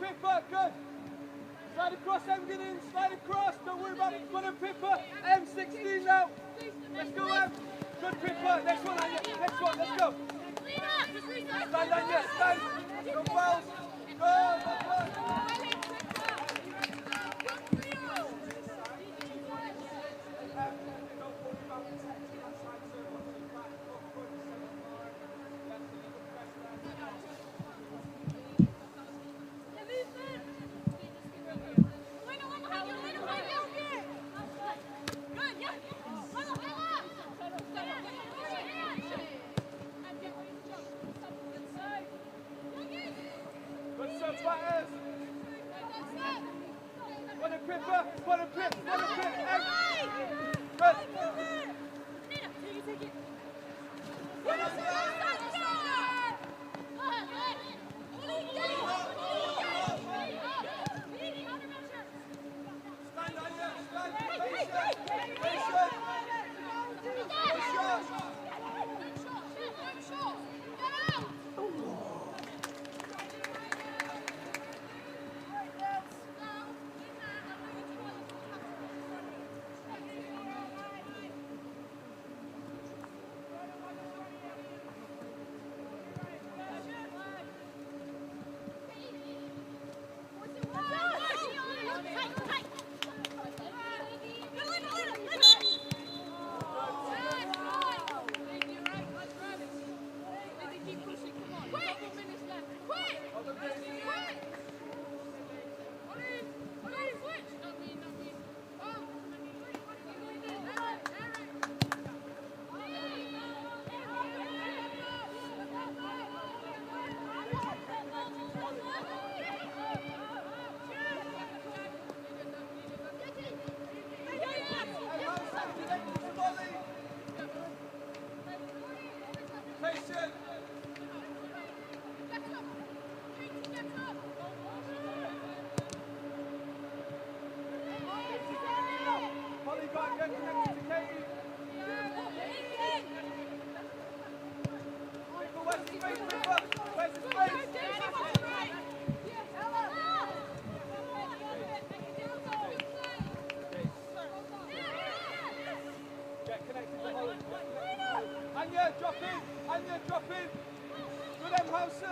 Pippa, good. Slide across, Gideon, slide across. Don't worry about it. Come on, Pippa. M16 now. Let's go, Em. Good, Pippa. Next one, Anya. Next one, let's go. Stand, Anya, stand. Go, Wells. Go, Good, so fighters. Nelson.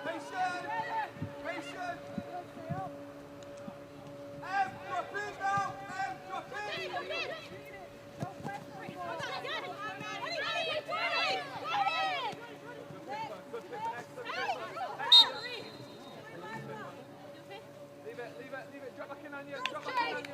Patient. Patient. Drop in now. Drop in. Leave it. Drop back in on you. Drop back in on you.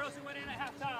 Girls who went in at halftime.